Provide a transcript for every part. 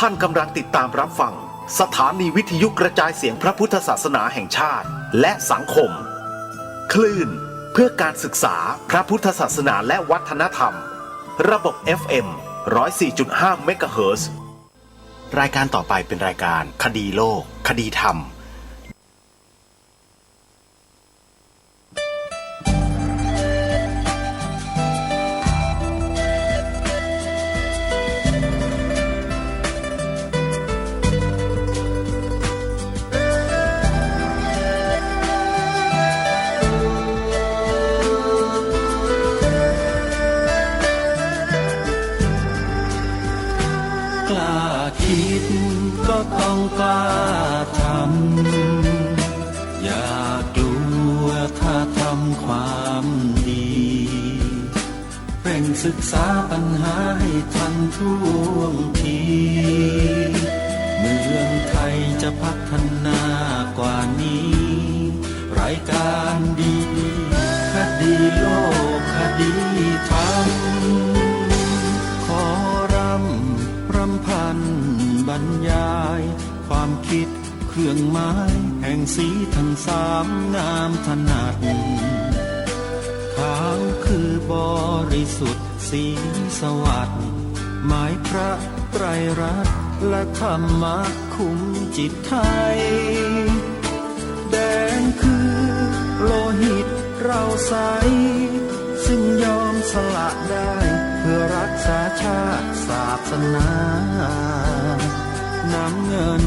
ท่านกำลังติดตามรับฟังสถานีวิทยุกระจายเสียงพระพุทธศาสนาแห่งชาติและสังคมคลื่นเพื่อการศึกษาพระพุทธศาสนาและวัฒนธรรมระบบ FM 104.5 เมกะเฮิรตซ์รายการต่อไปเป็นรายการคดีโลกคดีธรรมต้องกล้าทำอย่ากลัวถ้าทำความดีเร่งศึกษาปัญหาให้ทันท่วงทีเมืองไทยจะพัฒนากว่านี้รายการดีคดีโลกคดีธรรมขอรำพันบรรยายความคิดเครื่องหมายแห่งสีทั้งสามงามถนัดขาวคือบริสุทธิ์สีสวัสดิ์หมายพระไตรรัตน์และธรรมะคุ้มจิตไทยแดงคือโลหิตเราใสซึ่งยอมสละได้เพื่อรักษาชาติศาสนาน้ำเงิน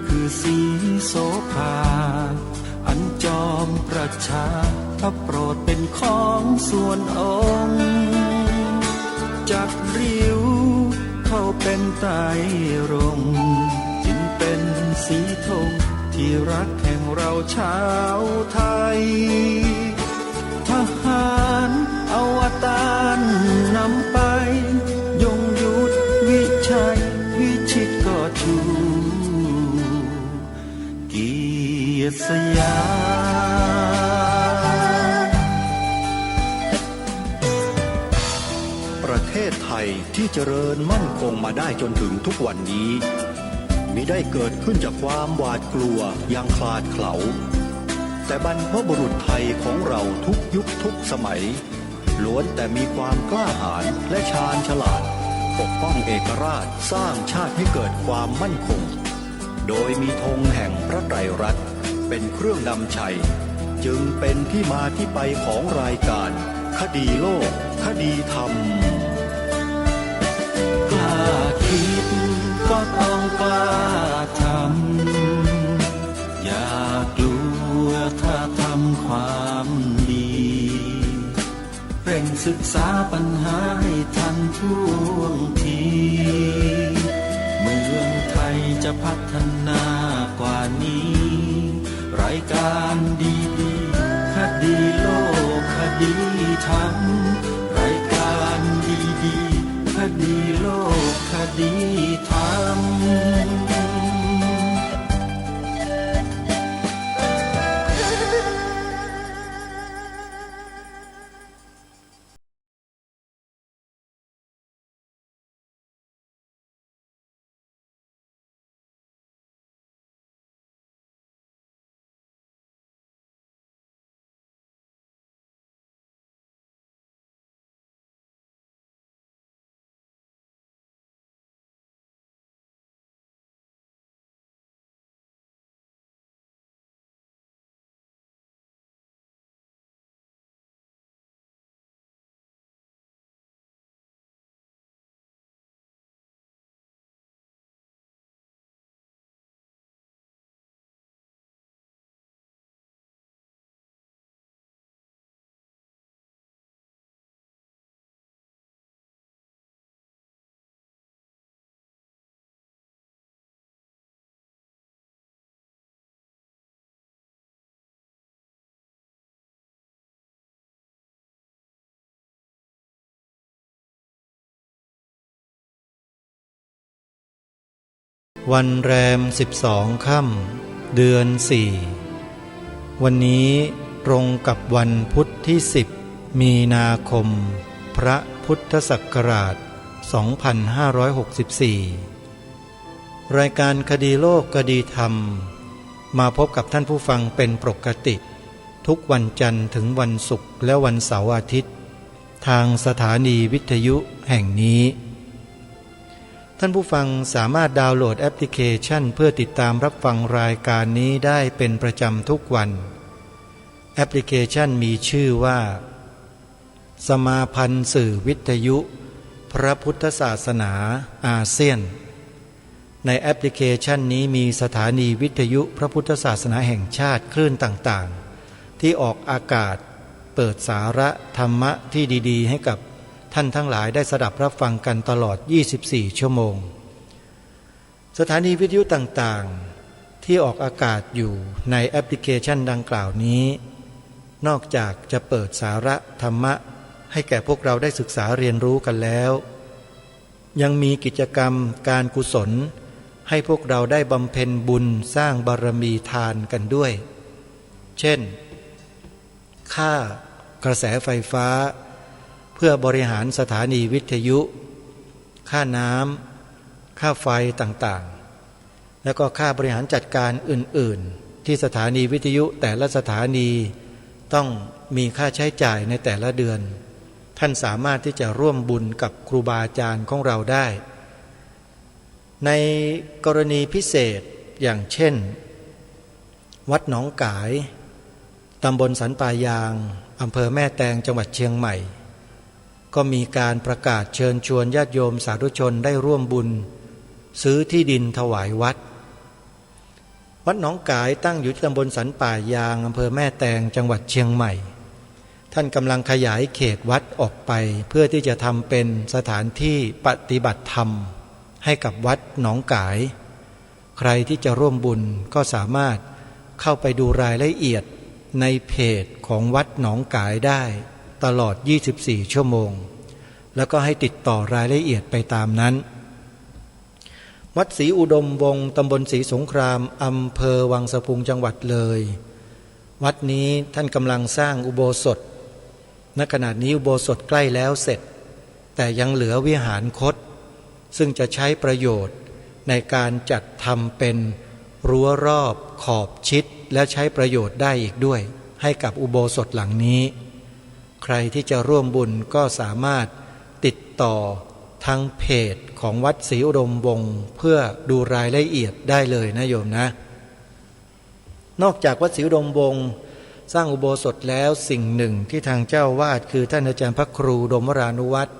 คือสีโสภาอันจอมประชาพระโปรดเป็นของส่วนองค์จากริ้วเข้าเป็นไตรรงค์จึงเป็นสีธงที่รักแห่งเราชาวไทยทหารอวตารนำไปยงยุทธวิชัยวิชิตก็ชูเกียรติสยามประเทศไทยที่เจริญมั่นคงมาได้จนถึงทุกวันนี้มิได้เกิดขึ้นจากความหวาดกลัวอย่างคลาดเขลาแต่บรรพบุรุษไทยของเราทุกยุคทุกสมัยล้วนแต่มีความกล้าหาญและชาญฉลาดปกป้องเอกราชสร้างชาติให้เกิดความมั่นคงโดยมีธงแห่งพระไตรรัตน์เป็นเครื่องนำชัยจึงเป็นที่มาที่ไปของรายการคดีโลกคดีธรรมกล้าคิดก็ต้องกล้าทำอย่ากลัวถ้าทำความดีเร่งศึกษาปัญหาให้ทันท่วงทีเมืองไทยจะพัฒนากว่านี้รายการดีๆคดีโลกคดีธรรมรายการดีๆคดีโลกคดีธรรมวันแรม12 ค่ำเดือน 4วันนี้ตรงกับวันพุธที่10 มีนาคมพระพุทธศักราช 2564 รายการคดีโลกคดีธรรมมาพบกับท่านผู้ฟังเป็นปกติทุกวันจันทร์ถึงวันศุกร์และวันเสาร์อาทิตย์ทางสถานีวิทยุแห่งนี้ท่านผู้ฟังสามารถดาวน์โหลดแอปพลิเคชันเพื่อติดตามรับฟังรายการนี้ได้เป็นประจำทุกวันแอปพลิเคชันมีชื่อว่าสมาพันธ์สื่อวิทยุพระพุทธศาสนาอาเซียนในแอปพลิเคชันนี้มีสถานีวิทยุพระพุทธศาสนาแห่งชาติคลื่นต่างๆที่ออกอากาศเปิดสาระธรรมะที่ดีๆให้กับท่านทั้งหลายได้สดับรับฟังกันตลอด24ชั่วโมงสถานีวิทยุต่างๆที่ออกอากาศอยู่ในแอปพลิเคชันดังกล่าวนี้นอกจากจะเปิดสาระธรรมะให้แก่พวกเราได้ศึกษาเรียนรู้กันแล้วยังมีกิจกรรมการกุศลให้พวกเราได้บำเพ็ญบุญสร้างบารมีทานกันด้วยเช่นค่ากระแสไฟฟ้าเพื่อบริหารสถานีวิทยุค่าน้ำค่าไฟต่างๆแล้วก็ค่าบริหารจัดการอื่นๆที่สถานีวิทยุแต่ละสถานีต้องมีค่าใช้จ่ายในแต่ละเดือนท่านสามารถที่จะร่วมบุญกับครูบาอาจารย์ของเราได้ในกรณีพิเศษอย่างเช่นวัดหนองกายตำบลสันป่ายางอำเภอแม่แตงจังหวัดเชียงใหม่ก็มีการประกาศเชิญชวนญาติโยมสาธุชนได้ร่วมบุญซื้อที่ดินถวายวัดหนองกายตั้งอยู่ที่ตำบลสันป่ายางอำเภอแม่แตงจังหวัดเชียงใหม่ท่านกำลังขยายเขตวัดออกไปเพื่อที่จะทำเป็นสถานที่ปฏิบัติธรรมให้กับวัดหนองกายใครที่จะร่วมบุญก็สามารถเข้าไปดูรายละเอียดในเพจของวัดหนองกายได้ตลอด24ชั่วโมงแล้วก็ให้ติดต่อรายละเอียดไปตามนั้นวัดศรีอุดมวงศ์ตำบลศรีสงครามอำเภอวังสะพุงจังหวัดเลยวัดนี้ท่านกำลังสร้างอุโบสถณขณะนี้อุโบสถใกล้แล้วเสร็จแต่ยังเหลือวิหารคตซึ่งจะใช้ประโยชน์ในการจัดทำเป็นรั้วรอบขอบชิดและใช้ประโยชน์ได้อีกด้วยให้กับอุโบสถหลังนี้ใครที่จะร่วมบุญก็สามารถติดต่อทางเพจของวัดศรีอุดมวงศ์เพื่อดูรายละเอียดได้เลยนะโยมนะนอกจากวัดศรีอุดมวงศ์สร้างอุโบสถแล้วสิ่งหนึ่งที่ทางเจ้าวาดคือท่านอาจารย์พระครูดมวรานุวัตร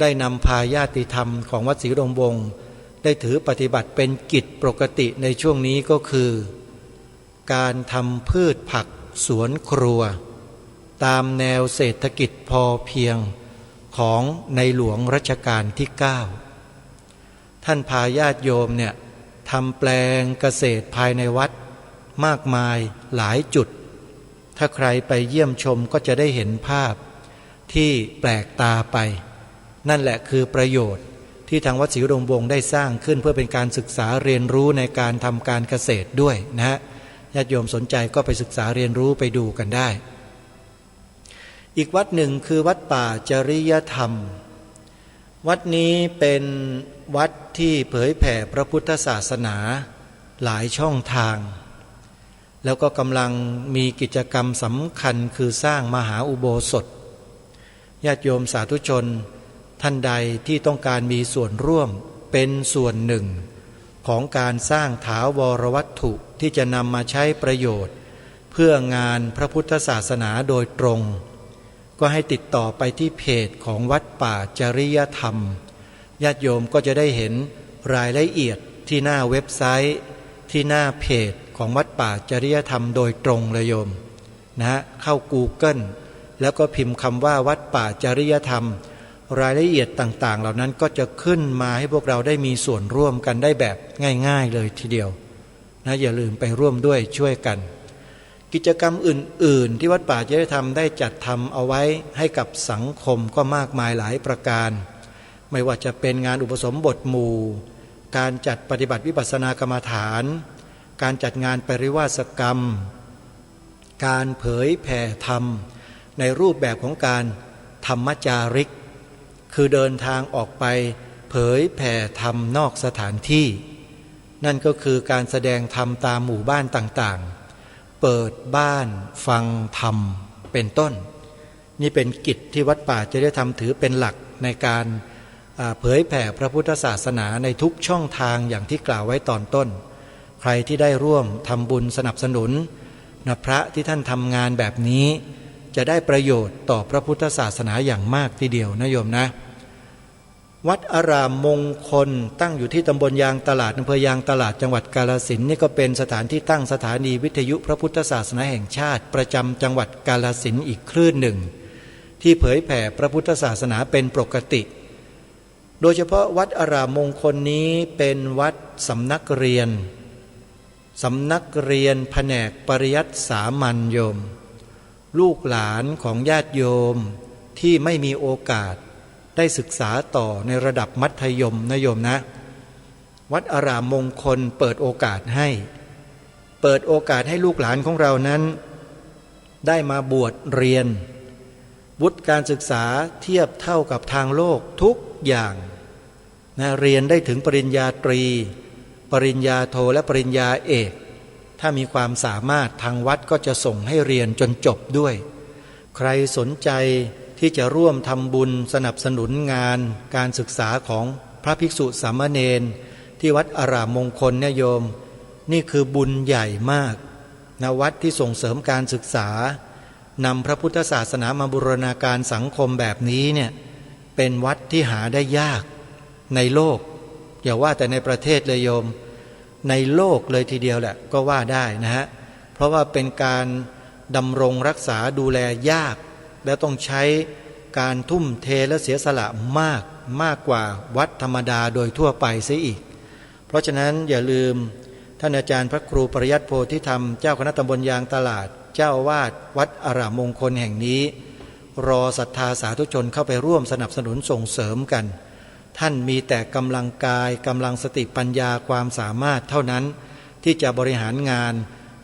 ได้นำพาญาติธรรมของวัดศรีอุดมวงศ์ได้ถือปฏิบัติเป็นกิจปกติในช่วงนี้ก็คือการทำพืชผักสวนครัวตามแนวเศรษฐกิจพอเพียงของในหลวงรัชกาลที่9ท่านพาญาติโยมเนี่ยทำแปลงเกษตรภายในวัดมากมายหลายจุดถ้าใครไปเยี่ยมชมก็จะได้เห็นภาพที่แปลกตาไปนั่นแหละคือประโยชน์ที่ทางวัดศรีอุดมวงศ์ได้สร้างขึ้นเพื่อเป็นการศึกษาเรียนรู้ในการทำการเกษตรด้วยนะฮะญาติโยมสนใจก็ไปศึกษาเรียนรู้ไปดูกันได้อีกวัดหนึ่งคือวัดป่าจริยธรรมวัดนี้เป็นวัดที่เผยแผ่พระพุทธศาสนาหลายช่องทางแล้วก็กำลังมีกิจกรรมสำคัญคือสร้างมหาอุโบสถญาติโยมสาธุชนท่านใดที่ต้องการมีส่วนร่วมเป็นส่วนหนึ่งของการสร้างถาวรวัตถุที่จะนำมาใช้ประโยชน์เพื่องานพระพุทธศาสนาโดยตรงก็ให้ติดต่อไปที่เพจของวัดป่าจริยธรรมญาติโยมก็จะได้เห็นรายละเอียดที่หน้าเว็บไซต์ที่หน้าเพจของวัดป่าจริยธรรมโดยตรงเลยโยมนะเข้า Google แล้วก็พิมพ์คำว่าวัดป่าจริยธรรมรายละเอียดต่างๆเหล่านั้นก็จะขึ้นมาให้พวกเราได้มีส่วนร่วมกันได้แบบง่ายๆเลยทีเดียวนะอย่าลืมไปร่วมด้วยช่วยกันกิจกรรมอื่นๆที่วัดป่าจริยธรรมได้จัดทำเอาไว้ให้กับสังคมก็มากมายหลายประการไม่ว่าจะเป็นงานอุปสมบทหมู่การจัดปฏิบัติวิปัสสนากรรมฐานการจัดงานปริวาสกรรมการเผยแผ่ธรรมในรูปแบบของการธรรมจาริกคือเดินทางออกไปเผยแผ่ธรรมนอกสถานที่ นั่นก็คือการแสดงธรรมตามหมู่บ้านต่างๆเปิดบ้านฟังธรรมเป็นต้นนี่เป็นกิจที่วัดป่าจะได้ทำถือเป็นหลักในการเผยแผ่พระพุทธศาสนาในทุกช่องทางอย่างที่กล่าวไว้ตอนต้นใครที่ได้ร่วมทำบุญสนับสนุนพระที่ท่านทำงานแบบนี้จะได้ประโยชน์ต่อพระพุทธศาสนาอย่างมากทีเดียวนะโยมนะวัดอารามมงคลตั้งอยู่ที่ตำบลยางตลาดอำเภอยางตลาดจังหวัดกาฬสินธุ์นี่ก็เป็นสถานที่ตั้งสถานีวิทยุพระพุทธศาสนาแห่งชาติประจำจังหวัดกาฬสินธุ์อีกคลื่นหนึ่งที่เผยแผ่พระพุทธศาสนาเป็นปกติโดยเฉพาะวัดอารามมงคลนี้เป็นวัดสำนักเรียนแผนกปริยัติสามัญโยมลูกหลานของญาติโยมที่ไม่มีโอกาสได้ศึกษาต่อในระดับมัธยมนะโยมนะวัดอารามมงคลเปิดโอกาสให้ลูกหลานของเรานั้นได้มาบวชเรียนวุฒิการศึกษาเทียบเท่ากับทางโลกทุกอย่างนะเรียนได้ถึงปริญญาตรีปริญญาโทและปริญญาเอกถ้ามีความสามารถทางวัดก็จะส่งให้เรียนจนจบด้วยใครสนใจที่จะร่วมทำบุญสนับสนุนงานการศึกษาของพระภิกษุสามเณรที่วัดอารามมงคลเนี่ยโยมนี่คือบุญใหญ่มากนะวัดที่ส่งเสริมการศึกษานำพระพุทธศาสนามาบูรณาการสังคมแบบนี้เนี่ยเป็นวัดที่หาได้ยากในโลกอย่าว่าแต่ในประเทศเลยโยมในโลกเลยทีเดียวแหละก็ว่าได้นะฮะเพราะว่าเป็นการดำรงรักษาดูแลยากและต้องใช้การทุ่มเทและเสียสละมากกว่าวัดธรรมดาโดยทั่วไปเสียอีกเพราะฉะนั้นอย่าลืมท่านอาจารย์พระครูปริยัติโพธิธรรมเจ้าคณะตำบลยางตลาดเจ้าอาวาสวัดอารามมงคลแห่งนี้รอศรัทธาสาธุชนเข้าไปร่วมสนับสนุนส่งเสริมกันท่านมีแต่กำลังกายกำลังสติปัญญาความสามารถเท่านั้นที่จะบริหารงาน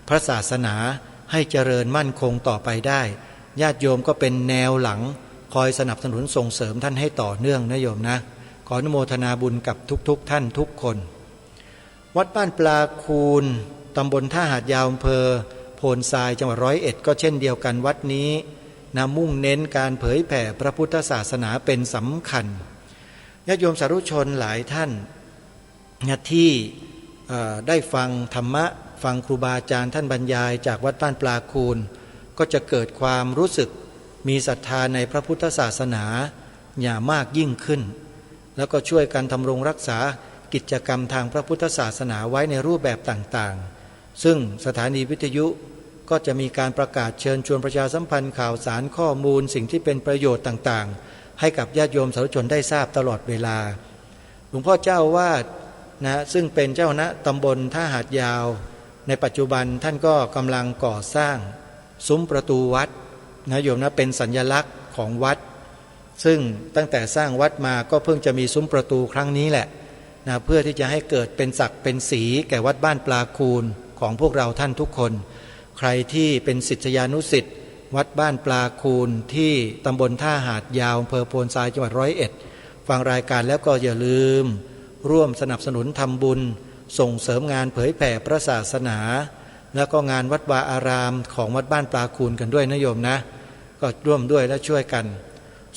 พระศาสนาให้เจริญมั่นคงต่อไปได้ญาติโยมก็เป็นแนวหลังคอยสนับสนุนส่งเสริมท่านให้ต่อเนื่องนะโยมนะขออนุโมทนาบุญกับทุกท่านทุกคนวัดบ้านปลาคูนตำบลท่าหาดยาวอำเภอโพนทรายจังหวัด101ก็เช่นเดียวกันวัดนี้มุ่งเน้นการเผยแผ่พระพุทธศาสนาเป็นสำคัญญาติโยมสาธุชนหลายท่านที่ได้ฟังธรรมะฟังครูบาอาจารย์ท่านบรรยายจากวัดบ้านปลาคูนก็จะเกิดความรู้สึกมีศรัทธาในพระพุทธศาสนาอย่างมากยิ่งขึ้นแล้วก็ช่วยกันทำรงรักษากิจกรรมทางพระพุทธศาสนาไว้ในรูปแบบต่างๆซึ่งสถานีวิทยุก็จะมีการประกาศเชิญชวนประชาสัมพันธ์ข่าวสารข้อมูลสิ่งที่เป็นประโยชน์ต่างๆให้กับญาติโยมสาธุชนได้ทราบตลอดเวลาหลวงพ่อเจ้าวาดซึ่งเป็นเจ้าคณะตำบลท่าหาดยาวในปัจจุบันท่านก็กำลังก่อสร้างซุ้มประตูวัดโยมเป็นสัญลักษณ์ของวัดซึ่งตั้งแต่สร้างวัดมาก็เพิ่งจะมีซุ้มประตูครั้งนี้แหละเพื่อที่จะให้เกิดเป็นศักดิ์เป็นศรีแก่วัดบ้านปลาคูนของพวกเราท่านทุกคนใครที่เป็นศิษยานุศิษย์วัดบ้านปลาคูนที่ตำบลท่าหาดยาวอำเภอโพนทรายจังหวัด101ฟังรายการแล้วก็อย่าลืมร่วมสนับสนุนทำบุญส่งเสริมงานเผยแผ่พระศาสนาแล้วก็งานวัดวาอารามของวัดบ้านปลาคูนกันด้วยนะโยมนะก็ร่วมด้วยและช่วยกัน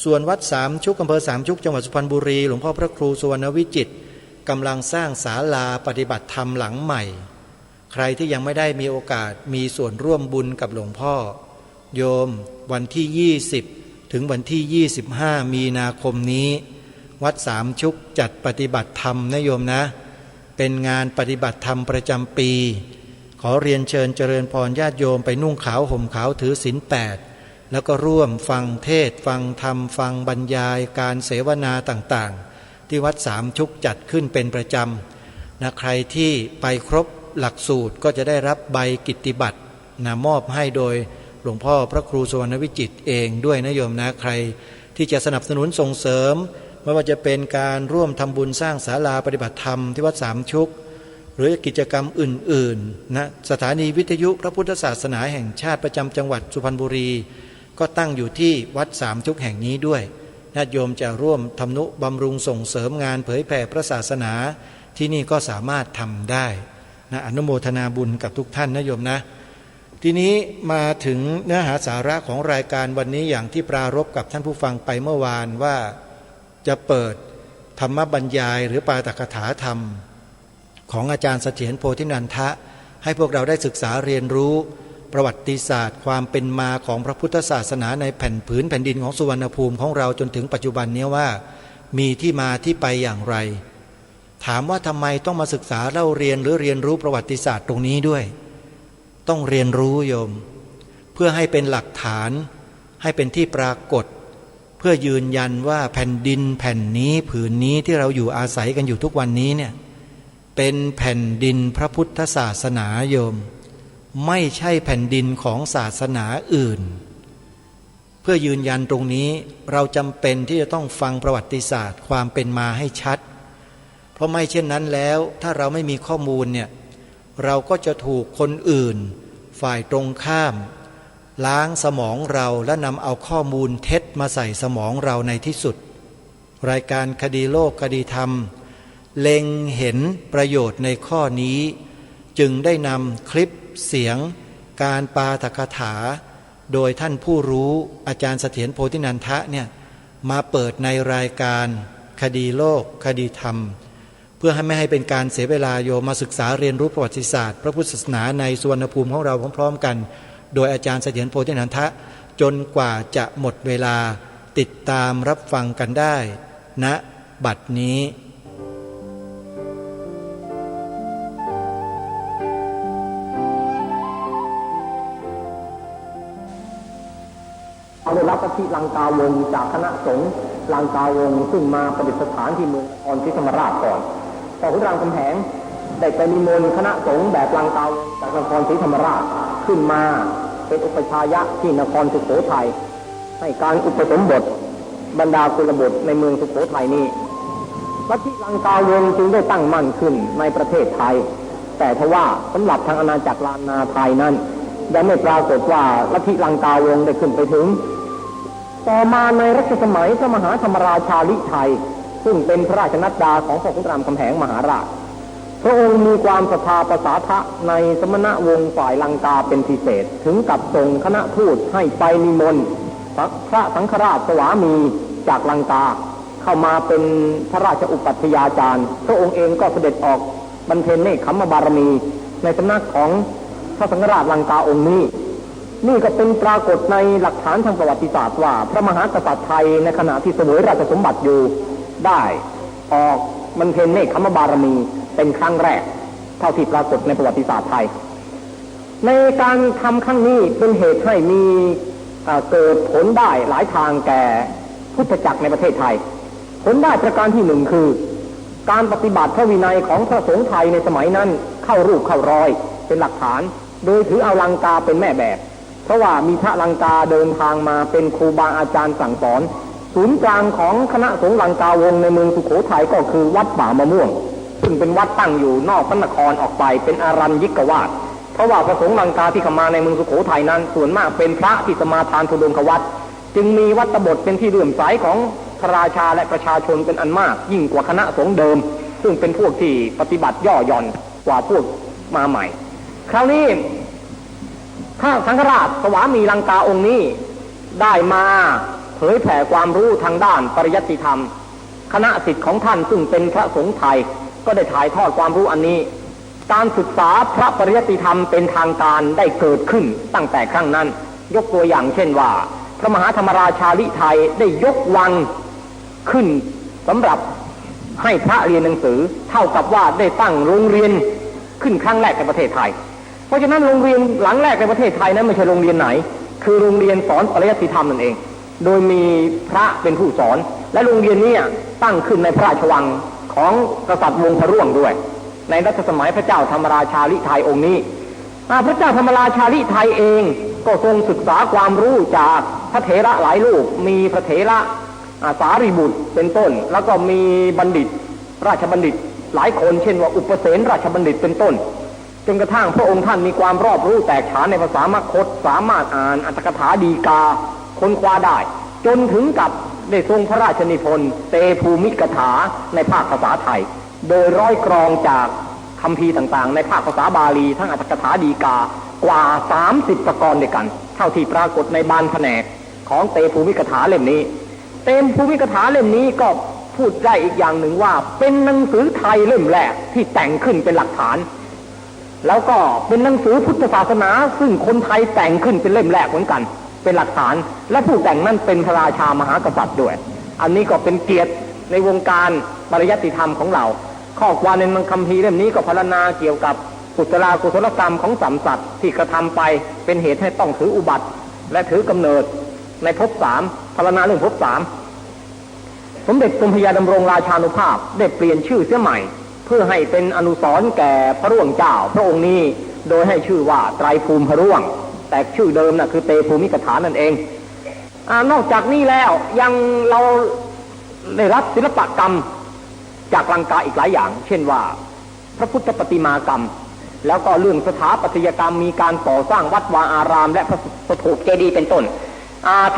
ส่วนวัดสามชุกอำเภอสามชุกจังหวัดสุพรรณบุรีหลวงพ่อพระครูสุวรรณวิจิตรกำลังสร้างศาลาปฏิบัติธรรมหลังใหม่ใครที่ยังไม่ได้มีโอกาสมีส่วนร่วมบุญกับหลวงพ่อโยมวันที่20ถึงวันที่25มีนาคมนี้วัดสามชุกจัดปฏิบัติธรรมนะโยมนะเป็นงานปฏิบัติธรรมประจำปีขอเรียนเชิญเจริญพรญาติโยมไปนุ่งขาวห่มขาวถือศีล8แล้วก็ร่วมฟังเทศฟังธรรมฟังบรรยายการเสวนาต่างๆที่วัดสามชุกจัดขึ้นเป็นประจำใครที่ไปครบหลักสูตรก็จะได้รับใบกิตติบัตรมอบให้โดยหลวงพ่อพระครูสุวรรณวิจิตรเองด้วยนะโยมนะใครที่จะสนับสนุนส่งเสริมไม่ว่าจะเป็นการร่วมทำบุญสร้างศาลาปฏิบัติธรรมที่วัดสามชุกหรือกิจกรรมอื่นๆสถานีวิทยุพระพุทธศาสนาแห่งชาติประจำจังหวัดสุพรรณบุรีก็ตั้งอยู่ที่วัดสามชุกแห่งนี้ด้วยญาติโยมจะร่วมทำนุบำรุงส่งเสริมงานเผยแผ่พระศาสนา ที่นี่ก็สามารถทำได้นะอนุโมทนาบุญกับทุกท่านนะโยมนะทีนี้มาถึงเนื้อหาสาระของรายการวันนี้อย่างที่ปรารภกับท่านผู้ฟังไปเมื่อวานว่าจะเปิดธรรมบรรยายหรือปาฐกถาธรรมของอาจารย์เสถียรโพธินันทะให้พวกเราได้ศึกษาเรียนรู้ประวัติศาสตร์ความเป็นมาของพระพุทธศาสนาในแผ่นผืนแผ่นดินของสุวรรณภูมิของเราจนถึงปัจจุบันนี้ว่ามีที่มาที่ไปอย่างไรถามว่าทำไมต้องมาศึกษาเล่าเรียนหรือเรียนรู้ประวัติศาสตร์ตรงนี้ด้วยต้องเรียนรู้โยมเพื่อให้เป็นหลักฐานให้เป็นที่ปรากฏเพื่อยืนยันว่าแผ่นดินแผ่นนี้ผืนนี้ที่เราอยู่อาศัยกันอยู่ทุกวันนี้เนี่ยเป็นแผ่นดินพระพุทธศาสนาโยมไม่ใช่แผ่นดินของศาสนาอื่นเพื่อยืนยันตรงนี้เราจำเป็นที่จะต้องฟังประวัติศาสตร์ความเป็นมาให้ชัดเพราะไม่เช่นนั้นแล้วถ้าเราไม่มีข้อมูลเนี่ยเราก็จะถูกคนอื่นฝ่ายตรงข้ามล้างสมองเราและนำเอาข้อมูลเท็จมาใส่สมองเราในที่สุดรายการคดีโลกคดีธรรมเล็งเห็นประโยชน์ในข้อนี้จึงได้นำคลิปเสียงการปาฐกถาโดยท่านผู้รู้อาจารย์เสถียรโพธินันทะเนี่ยมาเปิดในรายการคดีโลกคดีธรรมเพื่อให้ไม่ให้เป็นการเสียเวลาโยมมาศึกษาเรียนรู้ประวัติศาสตร์พระพุทธศาสนาในสุวรรณภูมิของเราพร้อมๆกันโดยอาจารย์เสถียรโพธินันทะจนกว่าจะหมดเวลาติดตามรับฟังกันได้ณบัดนี้ได้รับลัทธิลังกาวงศ์จากคณะสงฆ์ลังกาวงศ์ซึ่งมาประดิษฐานที่เมืองนครศรีธรรมราชก่อนแต่ขุนรามคำแหงได้ไปนิมนต์คณะสงฆ์แบบลังกาวงศ์จากนครศรีธรรมราชขึ้นมาเป็นอุปชายะที่นครสุโขทัยให้การอุปสมบทบรรดากุลบุตรในเมืองสุโขทัยนี้ลัทธิลังกาวงศ์จึงได้ตั้งมั่นขึ้นในประเทศไทยแต่ทว่าสำหรับทางอาณาจักรล้านนาไทยนั้นยังไม่ปรากฏว่าลัทธิลังกาวงศ์ได้ขึ้นไปถึงต่อมาในรัชสมัยพระมหาธรรมราชาลิไทยซึ่งเป็นพระราชนัดดาของพระขุนรามคำแหงมหาราชพระองค์มีความศรัทธาประสาทะในสมณวงศ์ฝ่ายลังกาเป็นพิเศษถึงกับส่งคณะทูตให้ไปนิมนต์พระสังฆราชสวามีจากลังกาเข้ามาเป็นพระราชอุปัฏฐยาจารย์พระองค์เองก็เสด็จออกบรรเทนเนกขัมมบารมีในสำนักของพระสังฆราชลังกาองค์นี้นี่ก็เป็นปรากฏในหลักฐานทางประวัติศาสตร์ว่าพระมหากษัตริย์ไทยในขณะที่เสวยราชสมบัติอยู่ได้ออกบรรเทนเนกขัมมบารมีเป็นครั้งแรกเท่าที่ปรากฏในประวัติศาสตร์ไทยในการทำครั้งนี้เป็นเหตุให้มีเกิดผลได้หลายทางแก่พุทธจักรในประเทศไทยผลได้ประการที่หนึ่งคือการปฏิบัติพระวินัยของพระสงฆ์ไทยในสมัยนั้นเข้ารูปเข้ารอยเป็นหลักฐานโดยถือเอาลังกาเป็นแม่แบบเพราะว่ามีพระลังกาเดินทางมาเป็นครูบาอาจารย์สั่งสอนศูนย์กลางของคณะสงฆ์ลังกาวงศ์ในเมืองสุโขทัยก็คือวัดป่ามะม่วงซึ่งเป็นวัดตั้งอยู่นอกพระนครออกไปเป็นอารัญญิกวาสเพราะว่าพระสงฆ์ลังกาที่เข้ามาในเมืองสุโขทัยนั้นส่วนมากเป็นพระที่สมาทานธุดงควัตรจึงมีวัตบทเป็นที่เลื่อมใสของพระราชาและประชาชนเป็นอันมากยิ่งกว่าคณะสงฆ์เดิมซึ่งเป็นพวกที่ปฏิบัติย่อหย่อนกว่าพวกมาใหม่คราวนี้ข้าสังฆราชสวามีลังกาองค์นี้ได้มาเผยแผ่ความรู้ทางด้านปริยัติธรรมคณะศิษย์ของท่านซึ่งเป็นพระสงฆ์ไทยก็ได้ถ่ายทอดความรู้อันนี้การศึกษาพระปริยัติธรรมเป็นทางการได้เกิดขึ้นตั้งแต่ครั้งนั้นยกตัวอย่างเช่นว่าพระมหาธรรมราชาลิไทยได้ยกวังขึ้นสำหรับให้พระเรียนหนังสือเท่ากับว่าได้ตั้งโรงเรียนขึ้นครั้งแรกในประเทศไทยเพราะฉะนั้นโรงเรียนหลังแรกในประเทศไทยนั้นไม่ใช่โรงเรียนไหนคือโรงเรียนสอนปริยัติธรรมนั่นเองโดยมีพระเป็นผู้สอนและโรงเรียนนี้ตั้งขึ้นในพระราชวังของกษัตริย์วงศ์พระร่วงด้วยในรัชสมัยพระเจ้าธรรมราชาลิไทยองค์นี้พระเจ้าธรรมราชาลิไทยเองก็ทรงศึกษาความรู้จากพระเถระหลายรูปมีพระเถระสารีบุตรเป็นต้นแล้วก็มีบัณฑิตราชบัณฑิตหลายคนเช่นว่าอุปเสนราชบัณฑิตเป็นต้นจนกระทั่งพระองค์ท่านมีความรอบรู้แตกฉานในภาษามคธสามารถอ่านอัตถกถาฎีกาค้นคว้าได้จนถึงกับได้ทรงพระราชนิพนธ์เตภูมิกถาในภาคภาษาไทย โดยร้อยกรองจากคัมภีร์ต่างๆในภาคภาษาบาลีทั้งอรรถกถาฎีกากว่า30ประกรณ์ด้วยกันเท่าที่ปรากฏในบานแผนกของเตภูมิกถาเล่มนี้เตภูมิกถาเล่มนี้ก็พูดได้อีกอย่างหนึ่งว่าเป็นหนังสือไทยเล่มแรกที่แต่งขึ้นเป็นหลักฐานแล้วก็เป็นหนังสือพุทธศาสนาซึ่งคนไทยแต่งขึ้นเป็นเล่มแรกเหมือนกันเป็นหลักฐานและผู้แต่งนั้นเป็นพระราชามหากษัตริย์ด้วยอันนี้ก็เป็นเกียรติในวงการปริยัติธรรมของเราข้อความในคัมภีร์เล่มนี้ก็พรรณนาเกี่ยวกับกุศลกรรมของสัมสัตว์ที่กระทำไปเป็นเหตุให้ต้องถืออุบัติและถือกำเนิดในภพสามพรรณนาเรื่องภพสามสมเด็จกรมพระยาดำรงราชานุภาพได้เปลี่ยนชื่อเสียใหม่เพื่อให้เป็นอนุสรณ์แก่พระร่วงเจ้าพระองค์นี้โดยให้ชื่อว่าไตรภูมิพระร่วงแต่ชื่อเดิมน่ะคือเตภูมิกถานั่นเองนอกจากนี้แล้วยังเราได้รับศิลปกรรมจากลังกาอีกหลายอย่างเช่นว่าพระพุทธประติมากรรมแล้วก็เรื่องสถาปัตยกรรมมีการก่อสร้างวัดวาอารามและพระสถูปเจดีย์เป็นต้น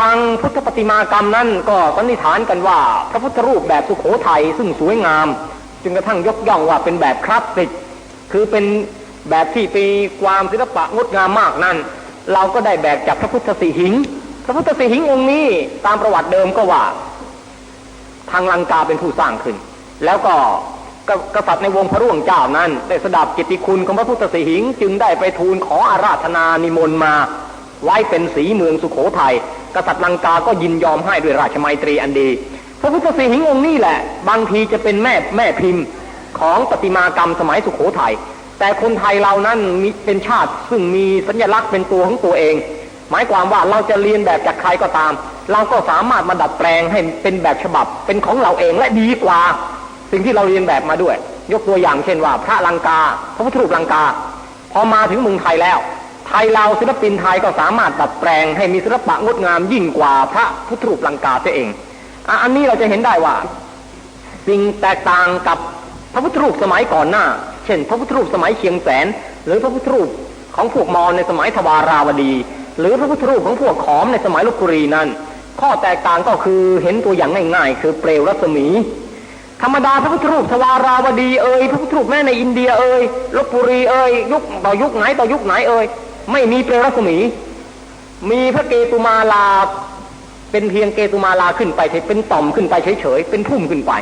ทางพุทธประติมากรรมนั้นก็สันนิษฐานกันว่าพระพุทธรูปแบบสุโขทัยซึ่งสวยงามจึงกระทั่งยกย่องว่าเป็นแบบคลาสสิกคือเป็นแบบที่มีความศิลปะงดงามมากนั้นเราก็ได้แบบจากพระพุทธสีหิงพระพุทธสีหิงองค์นี้ตามประวัติเดิมก็ว่าทางลังกาเป็นผู้สร้างขึ้นแล้วก็กษัตริย์ในวงพระร่วงเจ้านั้นได้สดับเกียรติคุณของพระพุทธสีหิงจึงได้ไปทูลขออาราธนานิมนต์มาไว้เป็นศรีเมืองสุโขทัยกษัตริย์ลังกาก็ยินยอมให้ด้วยราชมัยตรีอันดีพระพุทธสีหิงองค์นี้แหละบางทีจะเป็นแม่พิมพ์ของประติมากรรมสมัยสุโขทัยแต่คนไทยเรานั้นมีเป็นชาติซึ่งมีสัญลักษณ์เป็นตัวของตัวเองหมายความว่าเราจะเรียนแบบจากใครก็ตามเราก็สามารถมาดัดแปลงให้เป็นแบบฉบับเป็นของเราเองและดีกว่าสิ่งที่เราเรียนแบบมาด้วยยกตัวอย่างเช่นว่าพระลังกาพระพุทธรูปลังกาพอมาถึงเมืองไทยแล้วไทยเราศิลปินไทยก็สามารถดัดแปลงให้มีศิลปะงดงามยิ่งกว่าพระพุทธรูปลังกาเสียเองอันนี้เราจะเห็นได้ว่าสิ่งแตกต่างกับพระพุทธรูปสมัยก่อนหน้าเช่นพระพุทธรูปสมัยเชียงแสนหรือพระพุทธรูปของพวกมอญในสมัยทวาราวดีหรือพระพุทธรูปของพวกขอมในสมัยลพบุรีนั้นข้อแตกต่างก็คือเห็นตัวอย่างง่ายๆคือเปลวรัศมีธรรมดาพระพุทธรูปทวาราวดีพระพุทธรูปแม่ในอินเดียลพบุรียุคต่อยุคไหนไม่มีเปลวรัศมีมีพระเกตุมาลาเป็นเพียงเกตุมาลาขึ้นไปเป็นต่อมขึ้นไปเฉยๆเป็นพุ่มขึ้นไป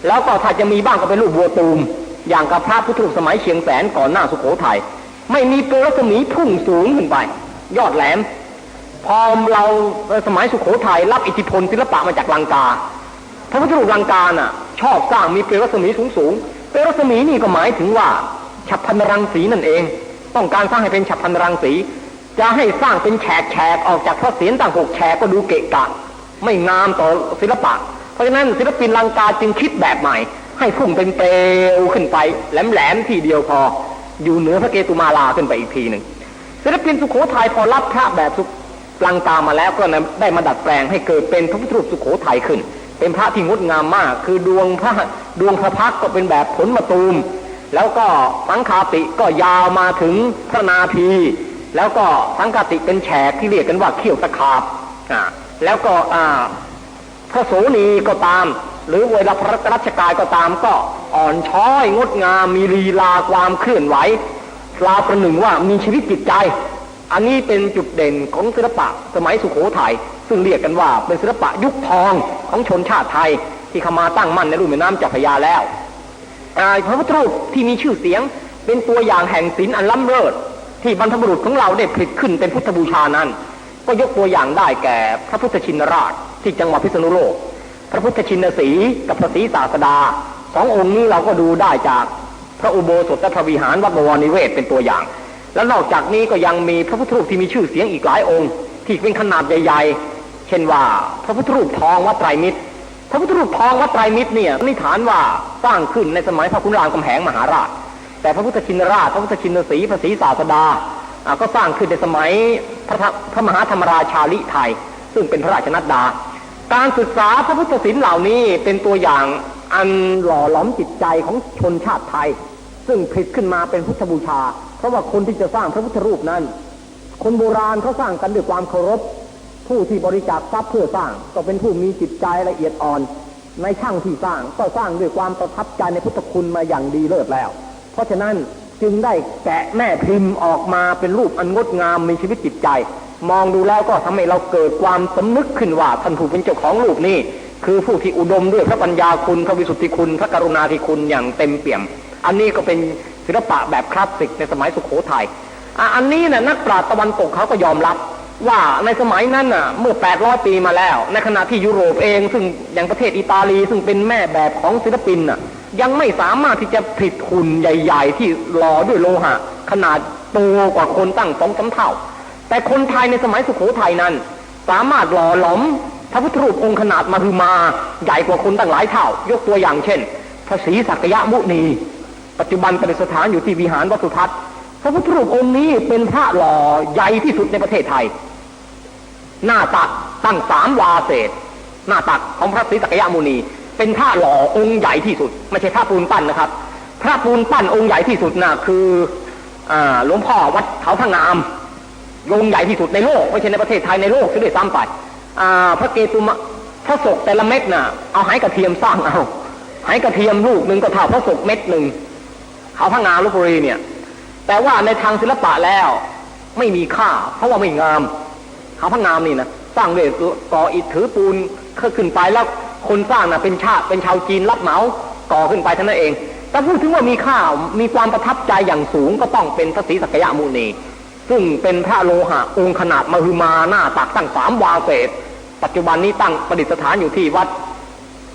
แล้วก็ถ้าจะมีบ้างก็เป็นรูปวัวตูมอย่างกับพระพุทธรูปสมัยเชียงแสนก่อนหน้าสุโขทัยไม่มีเปลวรัศมีพุ่งสูงขึ้นไปยอดแหลมพอเราสมัยสุโขทัยรับอิทธิพลศิลปะมาจากลังกาพระพุทธรูปลังกาน่ะชอบสร้างมีเปลวรัศมีสูงเปลวรัศมีนี่ก็หมายถึงว่าฉัพพนรังสีนั่นเองต้องการสร้างให้เป็นฉัพพนรังสีจะให้สร้างเป็นแฉกออกจากพระเศียรต่าง6แฉกก็ดูเกะกะไม่งามต่อศิลปะเพราะฉะนั้นศิลปินลังกาจึงคิดแบบใหม่ให้พุ่งเป็นเปลวขึ้นไปแหลมทีเดียวพออยู่เหนือพระเกตุมาลาขึ้นไปอีกทีหนึ่งศิลปินสุโขทัยพอรับพระแบบลังกามาแล้วก็ได้มาดัดแปลงให้เกิดเป็นพระพุทธรูปสุโขทัยขึ้นเป็นพระที่งดงามมากคือดวงพระพักตร์ก็เป็นแบบผลมะตูมแล้วก็สังฆาติก็ยาวมาถึงพระนาภีแล้วก็สังฆาติเป็นแฉกที่เรียกกันว่าเขี้ยวตะขาบแล้วก็พระโสนีก็ตามหรือเวลาพระรัชกาลก็ตามก็อ่อนช้อยงดงามมีลีลาความเคลื่อนไหวราวประหนึ่งว่ามีชีวิตจิตใจอันนี้เป็นจุดเด่นของศิลปะสมัยสุโขทัยซึ่งเรียกกันว่าเป็นศิลปะยุคทองของชนชาติไทยที่เข้ามาตั้งมั่นในรุ่มแม่น้ำเจ้าพระยาแล้วพระพุทธรูปที่มีชื่อเสียงเป็นตัวอย่างแห่งศิลป์อันล้ำเลิศที่บรรพบุรุษของเราได้ผลิตขึ้นเป็นพุทธบูชานั้นก็ยกตัวอย่างได้แก่พระพุทธชินราชที่จังหวัดพิษณุโลกพระพุทธชินสีห์กับพระศรีศาสดา2องค์นี้เราก็ดูได้จากพระอุโบสถพระวิหารวัดบวรนิเวศเป็นตัวอย่างแล้วนอกจากนี้ก็ยังมีพระพุทธรูปที่มีชื่อเสียงอีกหลายองค์ที่เป็นขนาดใหญ่ๆเช่นว่าพระพุทธรูปทองวัดไตรมิตรพระพุทธรูปทองวัดไตรมิตรเนี่ยนิฐานว่าสร้างขึ้นในสมัยพระขุนรามคำแหงมหาราชแต่พระพุทธชินราชพระพุทธชินสีห์พระศรีศาสดาก็สร้างขึ้นในสมัยพระมหาธรรมราชาลิไทยซึ่งเป็นพระราชนัดดาการศึกษาพระพุทธศิลป์เหล่านี้เป็นตัวอย่างอันหล่อหลอมจิตใจของชนชาติไทยซึ่งผลิตขึ้นมาเป็นพุทธบูชาเพราะว่าคนที่จะสร้างพระพุทธรูปนั้นคนโบราณเขาสร้างกันด้วยความเคารพผู้ที่บริจาคทรัพย์เพื่อสร้างก็เป็นผู้มีจิตใจละเอียดอ่อน ในช่างที่สร้างก็สร้างด้วยความประทับใจในพุทธคุณมาอย่างดีเลิศแล้วเพราะฉะนั้นจึงได้แกะแม่พิมพ์ออกมาเป็นรูปอันงดงามมีชีวิตจิตใจมองดูแล้วก็ทำให้เราเกิดความสำนึกขึ้นว่าท่านผู้เป็นเจ้าของรูปนี้คือผู้ที่อุดมด้วยพระปัญญาคุณพระวิสุทธิคุณพระกรุณาธิคุณอย่างเต็มเปี่ยมอันนี้ก็เป็นศิลปะแบบคลาสสิกในสมัยสุโขทัยอันนี้นะนักปราชญ์ตะวันตกเขาก็ยอมรับว่าในสมัยนั้นน่ะเมื่อ800 ปีมาแล้วในขณะที่ยุโรปเองซึ่งอย่างประเทศอิตาลีซึ่งเป็นแม่แบบของศิลปินน่ะยังไม่สามารถที่จะผลิตหุ่นใหญ่ๆที่หล่อด้วยโลหะขนาดโตกว่าคนตั้ง2-3 เท่าแต่คนไทยในสมัยสุโขทัยนั้นสามารถหล่อหลอมพระพุทธรูปองค์ขนาดมหึมาใหญ่กว่าคนตั้งหลายเท่ายกตัวอย่างเช่นพระศรีสักยมุนีปัจจุบันประดิษฐานอยู่ที่วิหารวัดสุทัศน์พระพุทธรูปองค์นี้เป็นพระหล่อใหญ่ที่สุดในประเทศไทยหน้าตักตั้ง3 วาเศษหน้าตักของพระศรีสักยมุนีเป็นพระหล่อองค์ใหญ่ที่สุดไม่ใช่พระปูนปั้นนะครับพระปูนปั้นองค์ใหญ่ที่สุดน่ะคือหลวงพ่อวัดเขาพระงามองค์ใหญ่ที่สุดในโลกไม่ใช่ในประเทศไทยในโลกซะด้วยซ้ำไปพระเกตุมะพระศกแต่ละเม็ดน่ะเอาไหกระเทียมสร้างเอาไหกระเทียมลูกหนึ่งก็เท่าพระศกเม็ดหนึ่งเขาพระงามลพบุรีเนี่ยแต่ว่าในทางศิลปะแล้วไม่มีค่าเพราะว่าไม่งามเขาพระงามนี่นะสร้างด้วยก่ออิฐถือปูนขึ้นไปแล้วคนสร้างน่ะเป็นชาวจีนรับเหมาก่อขึ้นไปเท่านั้นเองแต่พูดถึงว่ามีค่ามีความประทับใจอย่างสูงก็ต้องเป็นพระศรีสักยมุนีซึ่งเป็นพระโลหะองค์ขนาดมหึมาหน้าตักตั้ง3 วาเศษปัจจุบันนี้ตั้งประดิษฐานอยู่ที่วัด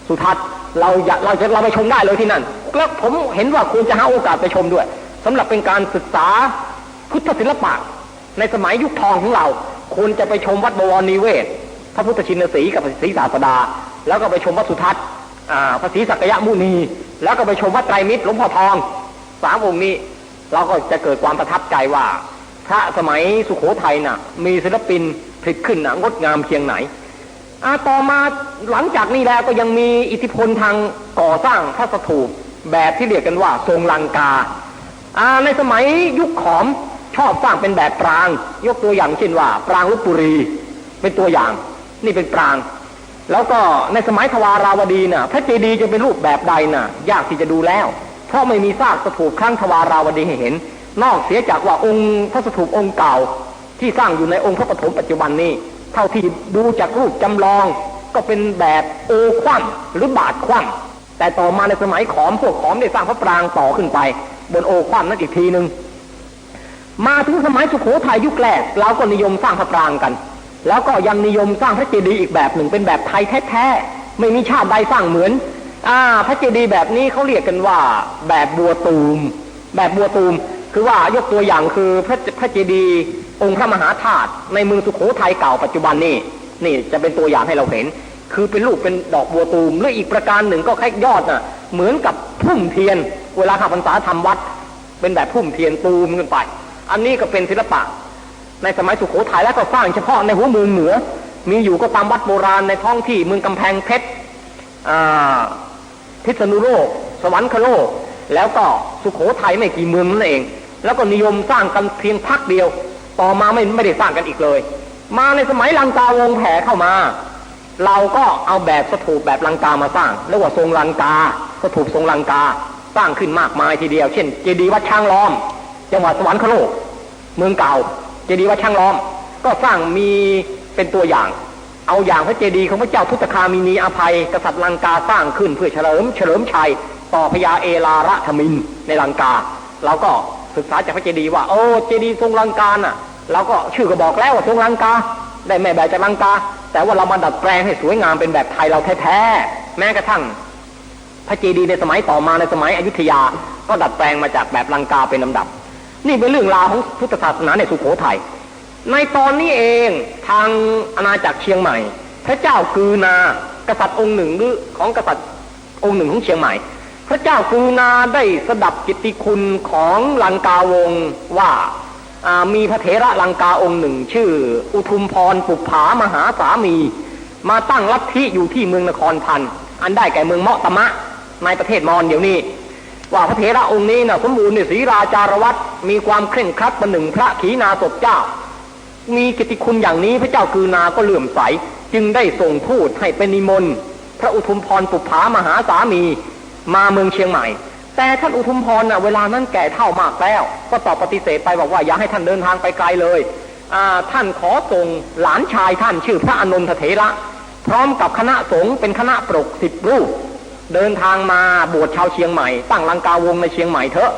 สุทัศน์เราไปชมได้เลยที่นั่นแล้วผมเห็นว่าควรจะหาโอกาสไปชมด้วยสำหรับเป็นการศึกษาพุทธศิลปะในสมัยยุคทองของเราควรจะไปชมวัดบวรนิเวศพระพุทธชินสีกับพระศรีศาสดาแล้วก็ไปชมวัดสุทัศน์พระศรีสักยมุนีแล้วก็ไปชมวัดไตรมิตรหลวงพ่อทอง3 องค์นี้เราก็จะเกิดความประทับใจว่าพระสมัยสุโขทัยน่ะมีศิลปินผลิตขึ้นงดงามเพียงไหนต่อมาหลังจากนี้แล้วก็ยังมีอิทธิพลทางก่อสร้างพระสถูปแบบที่เรียกกันว่าทรงลังกาในสมัยยุคขอมชอบสร้างเป็นแบบปรางยกตัวอย่างเช่นว่าปรางลพบุรีเป็นตัวอย่างนี่เป็นปรางแล้วก็ในสมัยทวาราวดีน่ะพระเจดีย์จะเป็นรูปแบบใดน่ะยากที่จะดูแล้วเพราะไม่มีซากสถูปครั้งทวาราวดีให้เห็นนอกเสียจากว่าองค์พระสถูปองค์เก่าที่สร้างอยู่ในองค์พระปฐมปัจจุบันนี้เท่าที่ดูจากรูปจำลองก็เป็นแบบโอคว่ำหรือบาทคว่ำแต่ต่อมาในสมัยขอมพวกขอมได้สร้างพระปรางต่อขึ้นไปบนโอคว่ำนั่นอีกทีนึงมาถึงสมัยสุโขทัยยุคแรกเราก็นิยมสร้างพระปรางกันแล้วก็ยังนิยมสร้างพระเจดีย์อีกแบบหนึ่งเป็นแบบไทยแท้ๆไม่มีชาติใดสร้างเหมือนพระเจดีย์แบบนี้เขาเรียกกันว่าแบบบัวตูมแบบบัวตูมคือว่ายกตัวอย่างคือพระเจดีย์องค์พระมหาธาตุในเมืองสุโขทัยเก่าปัจจุบันนี่จะเป็นตัวอย่างให้เราเห็นคือเป็นรูปเป็นดอกบัวตูมหรืออีกประการหนึ่งก็คล้ายยอดน่ะเหมือนกับพุ่มเทียนเวลาข้าพรรษาทำวัดเป็นแบบพุ่มเทียนตูมขึ้นไปอันนี้ก็เป็นศิลปะในสมัยสุโขทัยแล้วก็สร้างเฉพาะในหัวเมืองเหนือมีอยู่ก็ตามวัดโบราณในท้องที่เมืองกำแพงเพชรพิษณุโลกสวรรคโลกแล้วก็สุโขทัยไม่กี่เมืองนั่นเองแล้วก็นิยมสร้างกันเพียงพักเดียวต่อมาไม่ได้สร้างกันอีกเลยมาในสมัยลังกาวงแผ่เข้ามาเราก็เอาแบบสถูปแบบลังกามาสร้างเรียกว่าทรงลังกาสถูปทรงลังกาสร้างขึ้นมากมายทีเดียวเช่นเจดีย์วัดช้างล้อมจังหวัดสวรรคโลกเมืองเก่าเจดีย์วัดช้างล้อมก็สร้างมีเป็นตัวอย่างเอาอย่างพระเจดีย์ของพระเจ้าทุตคามินีอภัยกษัตริย์ลังกาสร้างขึ้นเพื่อเฉลิมชัยต่อพญาเอลาระธมินในลังกาเราก็ศึกษาจากพระเจดีย์ว่าโอ้เจดีย์ทรงลังกาน่ะเราก็ชื่อก็บอกแล้วว่าทรงลังกาได้แม่แบบจากลังกาแต่ว่าเรามาดัดแปลงให้สวยงามเป็นแบบไทยเราแท้ๆแม้กระทั่งพระเจดีย์ในสมัยต่อมาในสมัยอยุธยาก็ดัดแปลงมาจากแบบลังกาเป็นลำดับนี่เป็นเรื่องราวของพุทธศาสนาในสุโขทัยในตอนนี้เองทางอาณาจักรเชียงใหม่พระเจ้ากือนากษัตริย์องค์หนึ่งหรือของกษัตริย์องค์หนึ่งของเชียงใหม่พระเจ้ากือนาได้สดับกิตติคุณของลังกาวงศ์ว่ามีพระเถระลังกาองค์หนึ่งชื่ออุทุมพรปุปผามหาสามีมาตั้งลัทธิอยู่ที่เมืองนครพันธ์อันได้แก่เมืองเมาะตมะในประเทศมอญเดี๋ยวนี้ว่าพระเถระองค์นี้น่ะสมบูรณ์ในศีราจารวัตรมีความเคร่งครัดประหนึ่งพระขีณาสพเจ้ามีกิตติคุณอย่างนี้พระเจ้ากือนาก็เลื่อมใสจึงได้ส่งทูตให้เป็นนิมนต์พระ ระอุทุมพรปุปผามหาสามีมาเมืองเชียงใหม่แต่ท่านอุทุมพรเวลานั้นแก่เฒ่ามากแล้วก็ตอบปฏิเสธไปบอกว่าอย่าให้ท่านเดินทางไปไกลเลยท่านขอส่งหลานชายท่านชื่อพระอานนทเถระพร้อมกับคณะสงฆ์เป็นคณะปรก10 รูปเดินทางมาบวชชาวเชียงใหม่ตั้งลังกาวงในเชียงใหม่เถอะ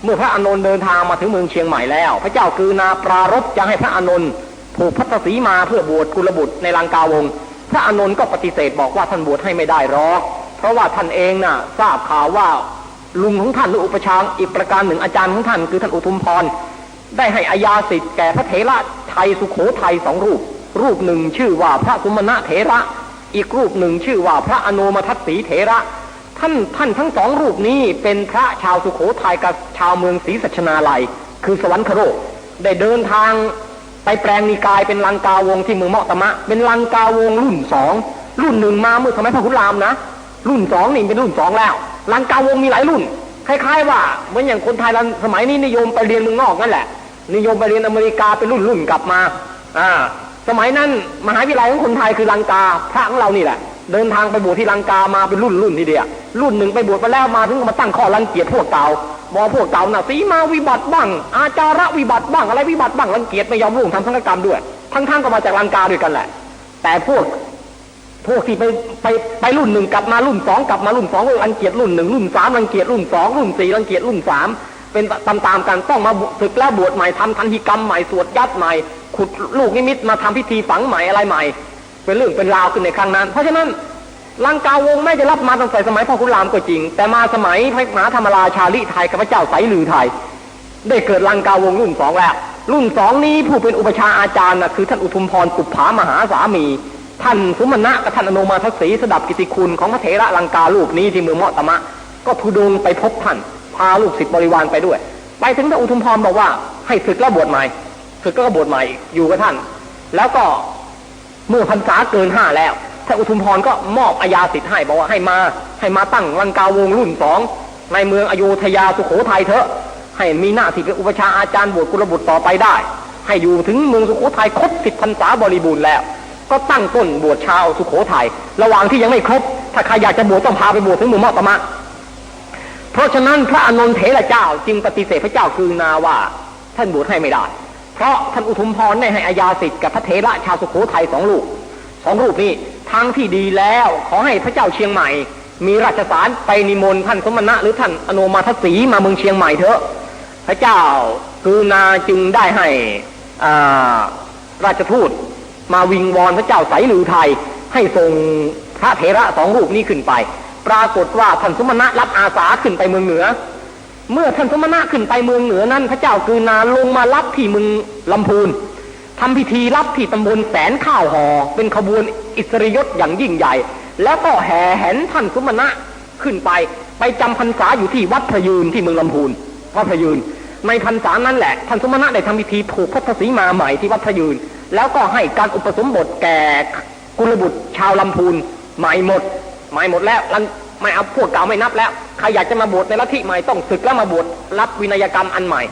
เมื่อพระอานนท์เดินทางมาถึงเมืองเชียงใหม่แล้วพระเจ้ากฤนาปรารภจะให้พระอานนท์ผูกพัทสีมาเพื่อบวชกุลบุตรในลังกาวงพระอานนท์ก็ปฏิเสธบอกว่าท่านบวชให้ไม่ได้หรอกเพราะว่าท่านเองทราบข่าวว่าลุงของท่านหรืออุปชาอีกประการหนึ่งอาจารย์ของท่านคือท่านอุทุมพรได้ให้อาญาสิทธิ์แก่พระเถระไทยสุโขทัย2 รูปรูปหนึ่งชื่อว่าพระสุมณะเถระอีกรูปหนึ่งชื่อว่าพระอโนมทัสสีเถระท่านทั้ง2 รูปนี้เป็นพระชาวสุโขทัยกับชาวเมืองศรีสัชนาลัยคือสวรรคโลกได้เดินทางไปแปลงนิกายเป็นลังกาวงที่เมืองเมาะตะมะเป็นลังกาวงรุ่น2รุ่น1มาเมื่อสมัยพระพุทธรามนะรุ่น2นี่เป็นรุ่น2แล้วลังกาวงมีหลายรุ่นคล้ายๆว่าเหมือนอย่างคนไทยสมัยนี้นิยมไปเรียนเมืองนอกนั่นแหละนิยมไปเรียนอเมริกาเป็นรุ่นกลับมาสมัยนั้นมหาวิทยาลัยของคนไทยคือลังกาพระของเรานี่แหละเดินทางไปบวชที่ลังกามาเป็นรุ่นทีเดียวรุ่น1ไปบวชไปแล้วมาถึงมาตั้งข้อรังเกียจพวกเก่าบอกพวกเก่าสีมาวิบัติบ้างอาจาระวิบัติบ้างอะไรวิบัติบ้างรังเกียจไม่ยอมร่วมทำสังฆกรรมด้วยทั้งก็มาจากลังกาด้วยกันแหละแต่พวกที่ไปรุ่น1กลับมารุ่น2กลับมารุ่น2รังเกียจรุ่น1รุ่น3รังเกียจรุ่น2รุ่น4รังเกียจรุ่น3เป็นตามกันต้องมาศึกแล้วบวชใหม่ทำทันทีกรรมใหม่สวดยัดใหม่ขุดลูกนิมิตมาทำพิธีฝังใหม่อะไรใหม่เป็นเรื่องเป็นราวขึ้นในครั้งนั้นเพราะฉะนั้นลังกาวงไม่ได้รับมาตั้งแต่สมัยพ่อขุนรามก็จริงแต่มาสมัยพระมหาธรรมราชาลิไทยกับพระเจ้าไสยลือไทยได้เกิดลังกาวงรุ่น2แล้วรุ่น2นี้ผู้เป็นอุปชาอาจารย์คือท่านอุทุมพรปุปผามหาสามีท่านสุมาณะกับท่านอโนมาทัสสีสดับกิติคุณของพระเถระลังกาลูกนี้ที่เมืองเมาะตะมะก็ทุดงไปพบท่านพาลูกศิษย์บริวารไปด้วยไปถึงท่านอุทุมพรบอกว่าให้ศึกแล้วบวชใหม่ศึกก็บวชใหม่อยู่กับท่านแล้วก็เมื่อพรรษาเกิน5แล้วท่านอุทุมพรก็มอบอาญาสิทธิ์ให้บอกว่าให้มาตั้งลังกาวงรุ่น2ในเมืองอโยธยาสุโขทัยเถอะให้มีหน้าที่เป็นอุปชาอาจารย์บวชกุลบุตรต่อไปได้ให้อยู่ถึงเมืองสุโขทัยครบ10 พรรษาบริบูรณ์แล้วก็ตั้งต้นบวชชาวสุโขทัยระหว่างที่ยังไม่ครบถ้าใครอยากจะบวชต้องพาไปบวชถึงเมืองเมาะตะมะเพราะฉะนั้นพระอานนทเถระเจ้าจึงปฏิเสธพระเจ้ากฤนาว่าท่านบวชให้ไม่ได้เพราะท่านอุทุมพรได้ให้อาญาสิทธิ์กับพระเถระชาวสุโขทัย2 รูปนี้ทางที่ดีแล้วขอให้พระเจ้าเชียงใหม่มีราชสารไปนิมนต์ท่านสมณะหรือท่านอโนมาทัสสีมาเมืองเชียงใหม่เถอะพระเจ้ากฤนาจึงได้ให้ราชทูตมาวิงวอนพระเจ้าไสยลือไทยให้ส่งพระเถระ2 รูปนี้ขึ้นไปปรากฏว่าท่านสมณะรับอาสาขึ้นไปเมืองเหนือเมื่อท่านสมณะขึ้นไปเมืองเหนือนั้นพระเจ้ากฤนาลงมารับที่เมืองลำพูนทำพิธีรับที่ตำบลแสนข้าวหอเป็นขบวนอิสริยศอย่างยิ่งใหญ่แล้วก็แห่แหนท่านสมณะขึ้นไปจำพรรษาอยู่ที่วัดพระยืนที่เมืองลำพูนวัดพระยืนในพรรษานั้นแหละท่านสมณะได้ทำพิธีผูกพัทสีมาใหม่ที่วัดพระยืนแล้วก็ให้การอุปสมบทแก่กุลบุตรชาวลำพูนใหม่หมดแล้วไม่เอาพวกเก่าไม่นับแล้วใครอยากจะมาบวชในลัทธิใหม่ต้องศึกแล้วมาบวชรับวินัยกรรมอันใหม่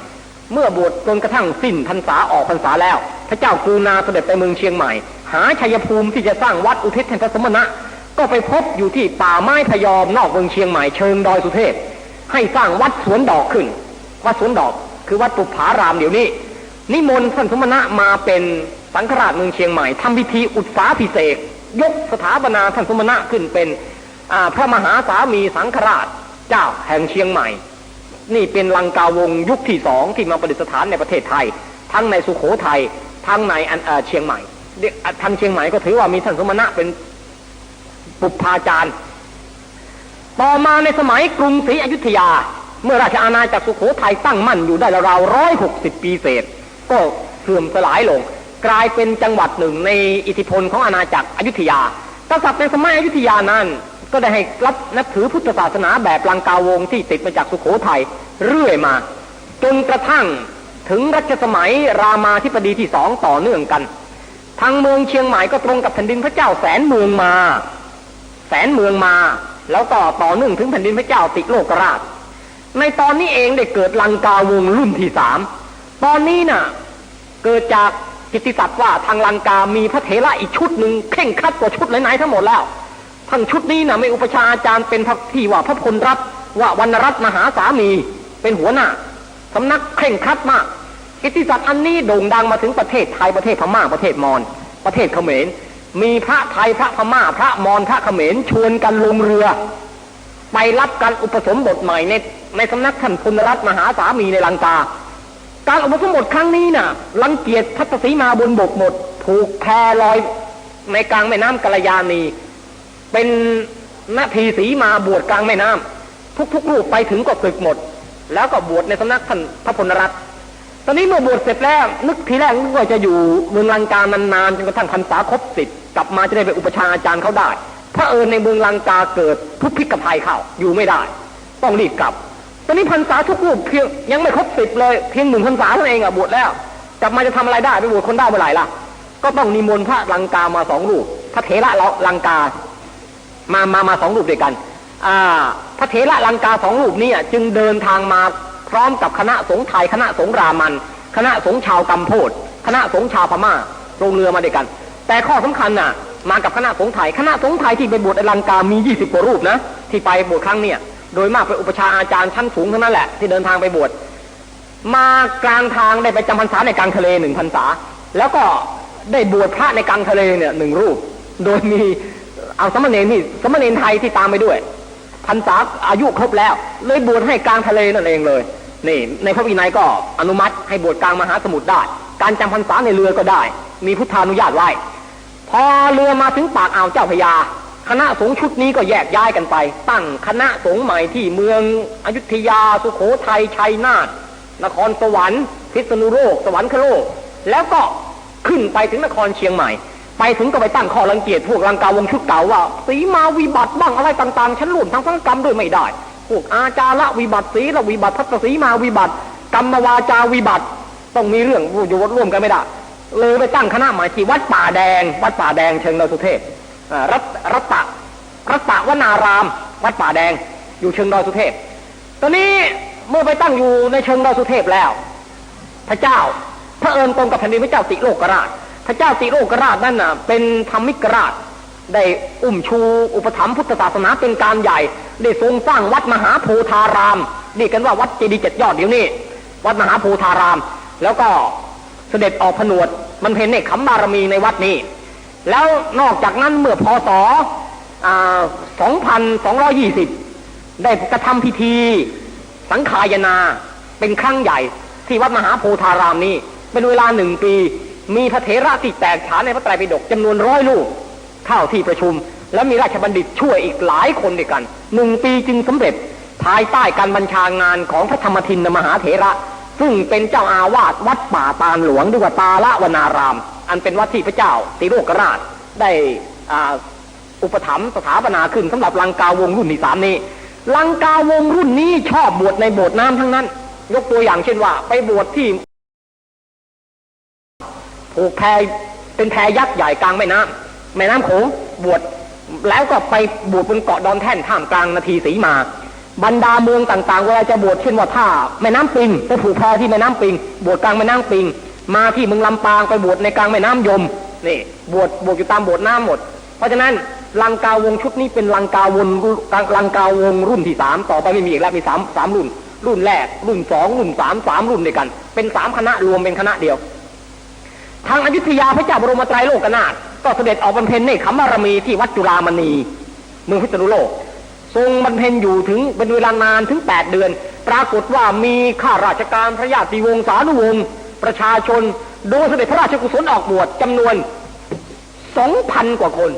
เมื่อบวชจนกระทั่งสิ้นพรรษาออกพรรษาแล้วพระเจ้ากฤนาเสด็จไปเมืองเชียงใหม่หาชัยภูมิที่จะสร้างวัดอุทิศให้พระสมณะก็ไปพบอยู่ที่ป่าไม้พยอมนอกเมืองเชียงใหม่เชิงดอยสุเทพให้สร้างวัดสวนดอกขึ้นวัดสวนดอกคือวัดปุปผารามเดี๋ยวนี้นิมนต์ท่านสมณะมาเป็นสังฆราชเมืองเชียงใหม่ทำพิธีอุษาภิเษกยกสถาปนาท่านสมณะขึ้นเป็นพระมหาสามีสังฆราชเจ้าแห่งเชียงใหม่นี่เป็นลังกาวงยุคที่2ที่มาประดิษฐานในประเทศไทยทั้งในสุโขทัยทั้งในเชียงใหม่ทางเชียงใหม่ก็ถือว่ามีท่านสมณะเป็นปุปภาจารย์ต่อมาในสมัยกรุงศรีอยุธยาเมื่อราชอาณาจักรสุโขทัยตั้งมั่นอยู่ได้ราวๆ160 ปีเศษก็เสื่อมสลายลงกลายเป็นจังหวัดหนึ่งในอิทธิพลของอาณาจักรอยุธยากษัตริย์ในสมัยอยุธยานั้นก็ได้ให้รับนับถือพุทธศาสนาแบบลังกาวงที่ติดมาจากสุโขทัยเรื่อยมาจนกระทั่งถึงรัชสมัยรามาธิบดีที่2ต่อเนื่องกันทางเมืองเชียงใหม่ก็ตรงกับแผ่นดินพระเจ้าแสนเมืองมาแล้วก็ต่อเนื่องถึงแผ่นดินพระเจ้าติโลกราชในตอนนี้เองได้เกิดลังกาวงรุ่นที่3ตอนนี้น่ะเกิดจากกิตติศัพท์ว่าทางลังกามีพระเถระอีกชุดหนึ่งเข่งครัดกว่าชุดไหนๆทั้งหมดแล้ว ท่านชุดนี้นะไม่อุปชาอาจารย์เป็นพระที่ว่าพระพลรัตน์ว่าวรรณรัตน์มหาสามีเป็นหัวหน้าสำนักเคร่งครัดมากกิตติศักดิ์อันนี้โด่งดังมาถึงประเทศไทยประเทศพม่าประเทศมอญประเทศเขมรมีพระไทยพระพม่าพระมอญพระเขมรชวนกันลงเรือไปรับการอุปสมบทใหม่ในสำนักท่านพลรัตน์มหาสามีในลังกาการอุปสมบทครั้งนี้น่ะรังเกียจทัตสีมาบนบกหมดถูกแพลอยในกลางแม่น้ำกัลยาณีเป็นนาทีสีมาบวชกลางแม่น้ำทุกรูปไปถึงก็ศึกหมดแล้วก็บวชในสำนักท่านพระพลรัตน์ตอนนี้เมื่อบวชเสร็จแล้วนึกทีแรกนึกว่าจะอยู่เมืองลังกานานๆจนกระทั่งพรรษาครบ10กลับมาจะได้ไปอุปชาอาจารย์เขาได้พระในเมืองลังกาเกิดทุกพิกภัยเข้าอยู่ไม่ได้ต้องรีบกลับตอนนี้พรรษาทุกรูปเพียงยังไม่ครบ10เลยเพียง1 พรรษาเท่านั้นเองบวชแล้วกลับมาจะทำอะไรได้ไปบวชคนได้เมื่อไหร่ล่ะก็ต้องนิมนต์พระลังกามา2 รูปพระเถระลังกามา2 รูปด้วยกันพระเถระลังกา2 รูปนี้จึงเดินทางมาพร้อมกับคณะสงฆ์ไทยคณะสงฆ์รามันคณะสงฆ์ชาวกัมโพดคณะสงฆ์ชาวพม่าลงเรือมาด้วยกันแต่ข้อสำคัญน่ะมากับคณะสงฆ์ไทยคณะสงฆ์ไทยที่ไปบวชในลังกามี20 กว่ารูปนะที่ไปบวชครั้งเนี้ยโดยมากเป็นอุปชาอาจารย์ชั้นสูงทั้งนั้นแหละที่เดินทางไปบวชมากลางทางได้ไปจำพรรษาในกลางทะเล1 พรรษาแล้วก็ได้บวชพระในกลางทะเลเนี่ย1 รูปโดยมีเอาสมณเณรไทยที่ตามไปด้วยพรรษาอายุครบแล้วเลยบวชให้กลางทะเลนั่นเองเลยนี่ในพระวินัยก็อนุมัติให้บวชกลางมหาสมุทรได้การจำพรรษาในเรือก็ได้มีพุทธานุญาตไว้พอเรือมาถึงปากอ่าวเจ้าพระยาคณะสงฆ์ชุดนี้ก็แยกย้ายกันไปตั้งคณะสงฆ์ใหม่ที่เมืองอยุธยาสุโขทัยชัยนาทนครสวรรค์พิษณุโลกสวรรคโลกแล้วก็ขึ้นไปถึงนครเชียงใหม่ไปถึงก็ไปตั้งข้อรังเกียจพวกลังกาวงชุดเก่าว่าสีมาวิบัติบ้างอะไรต่างๆฉันร่วมทางสังกรรมด้วยไม่ได้พวกอาจาระวิบัติศีลวิบัติทัศสีมาวิบัติกรรมวาจาวิบัติต้องมีเรื่องอยู่ร่วมกันไม่ได้เลยไปตั้งคณะใหม่ที่วัดป่าแดงเชิงดอยสุเทพรัตตวนารามวัดป่าแดงอยู่เชิงดอยสุเทพตอนนี้เมื่อไปตั้งอยู่ในเชิงดอยสุเทพแล้วพระเจ้าพระเอิญตรงกับแผ่นดินพระเจ้าติโลกราชพระเจ้าติโลกราชนั่นน่ะเป็นธรรมิกราชได้อุ้มชูอุปถัมภ์พุทธศาสนาเป็นการใหญ่ได้ทรงสร้างวัดมหาโพธารามเรียกกันว่าวัดเจดีย์7 ยอดเดี๋ยวนี้วัดมหาโพธารามแล้วก็เสด็จออกผนวดมันเพ็ญเนกขัมบารมีในวัดนี้แล้วนอกจากนั้นเมื่อพศ2220ได้กระทำพิธีสังฆายนาเป็นครั้งใหญ่ที่วัดมหาโพธารามนี้เป็นเวลา1 ปีมีพระเถระที่แตกฉานในพระไตรปิฎกจำนวน100 รูปเข้าที่ประชุมและมีราชบัณฑิตช่วยอีกหลายคนด้วยกัน1 ปีจึงสำเร็จภายใต้การบัญชางานของพระธรรมทินมหาเถระซึ่งเป็นเจ้าอาวาสวัดป่าตาลหลวงด้วยว่าตาละวนารามอันเป็นวัดที่พระเจ้าติโลกราชได้อุปถัมภ์สถาปนาขึ้นสำหรับลังกาวงรุ่นที่3นี้ลังกาวงรุ่นนี้ชอบบวชในโบสถ์น้ำทั้งนั้นยกตัวอย่างเช่นว่าไปบวชที่ผูกแพเป็นแพยักษ์ใหญ่กลางแม่น้ำโขงบวชแล้วก็ไปบวชบนเกาะดอนแท่นท่ามกลางนาทีสีมาบรรดาเมืองต่างๆเวลาจะบวชเช่นว่าถ้าแม่น้ำปิงไปผูกแพที่แม่น้ำปิงบวชกลางแม่น้ำปิงมาที่เมืองลำปางไปบวชในกลางแม่น้ำยมนี่บวชอยู่ตามโบสถ์น้ำหมดเพราะฉะนั้นลังกาวงชุดนี้เป็นลังกาวงรุ่นที่3ต่อไปไม่มีอีกแล้วมี3 รุ่นแรกรุ่น2รุ่น3รุ่นด้วยกันเป็น3 คณะรวมเป็นคณะเดียวทางอยุธยาพระเจ้าบรมไตรโลกนาถก็เสด็จออกบำเพ็ญเนกขัมบารมีที่วัดจุฬามณีเมืองพิษณุโลกทรงบำเพ็ญอยู่ถึงเป็นเวลานานถึง8 เดือนปรากฏว่ามีข้าราชการพระญาติวงศ์สานุวงศ์ประชาชนโดยเสด็จพระราชกุศลออกบวชจำนวน 2,000 กว่าคน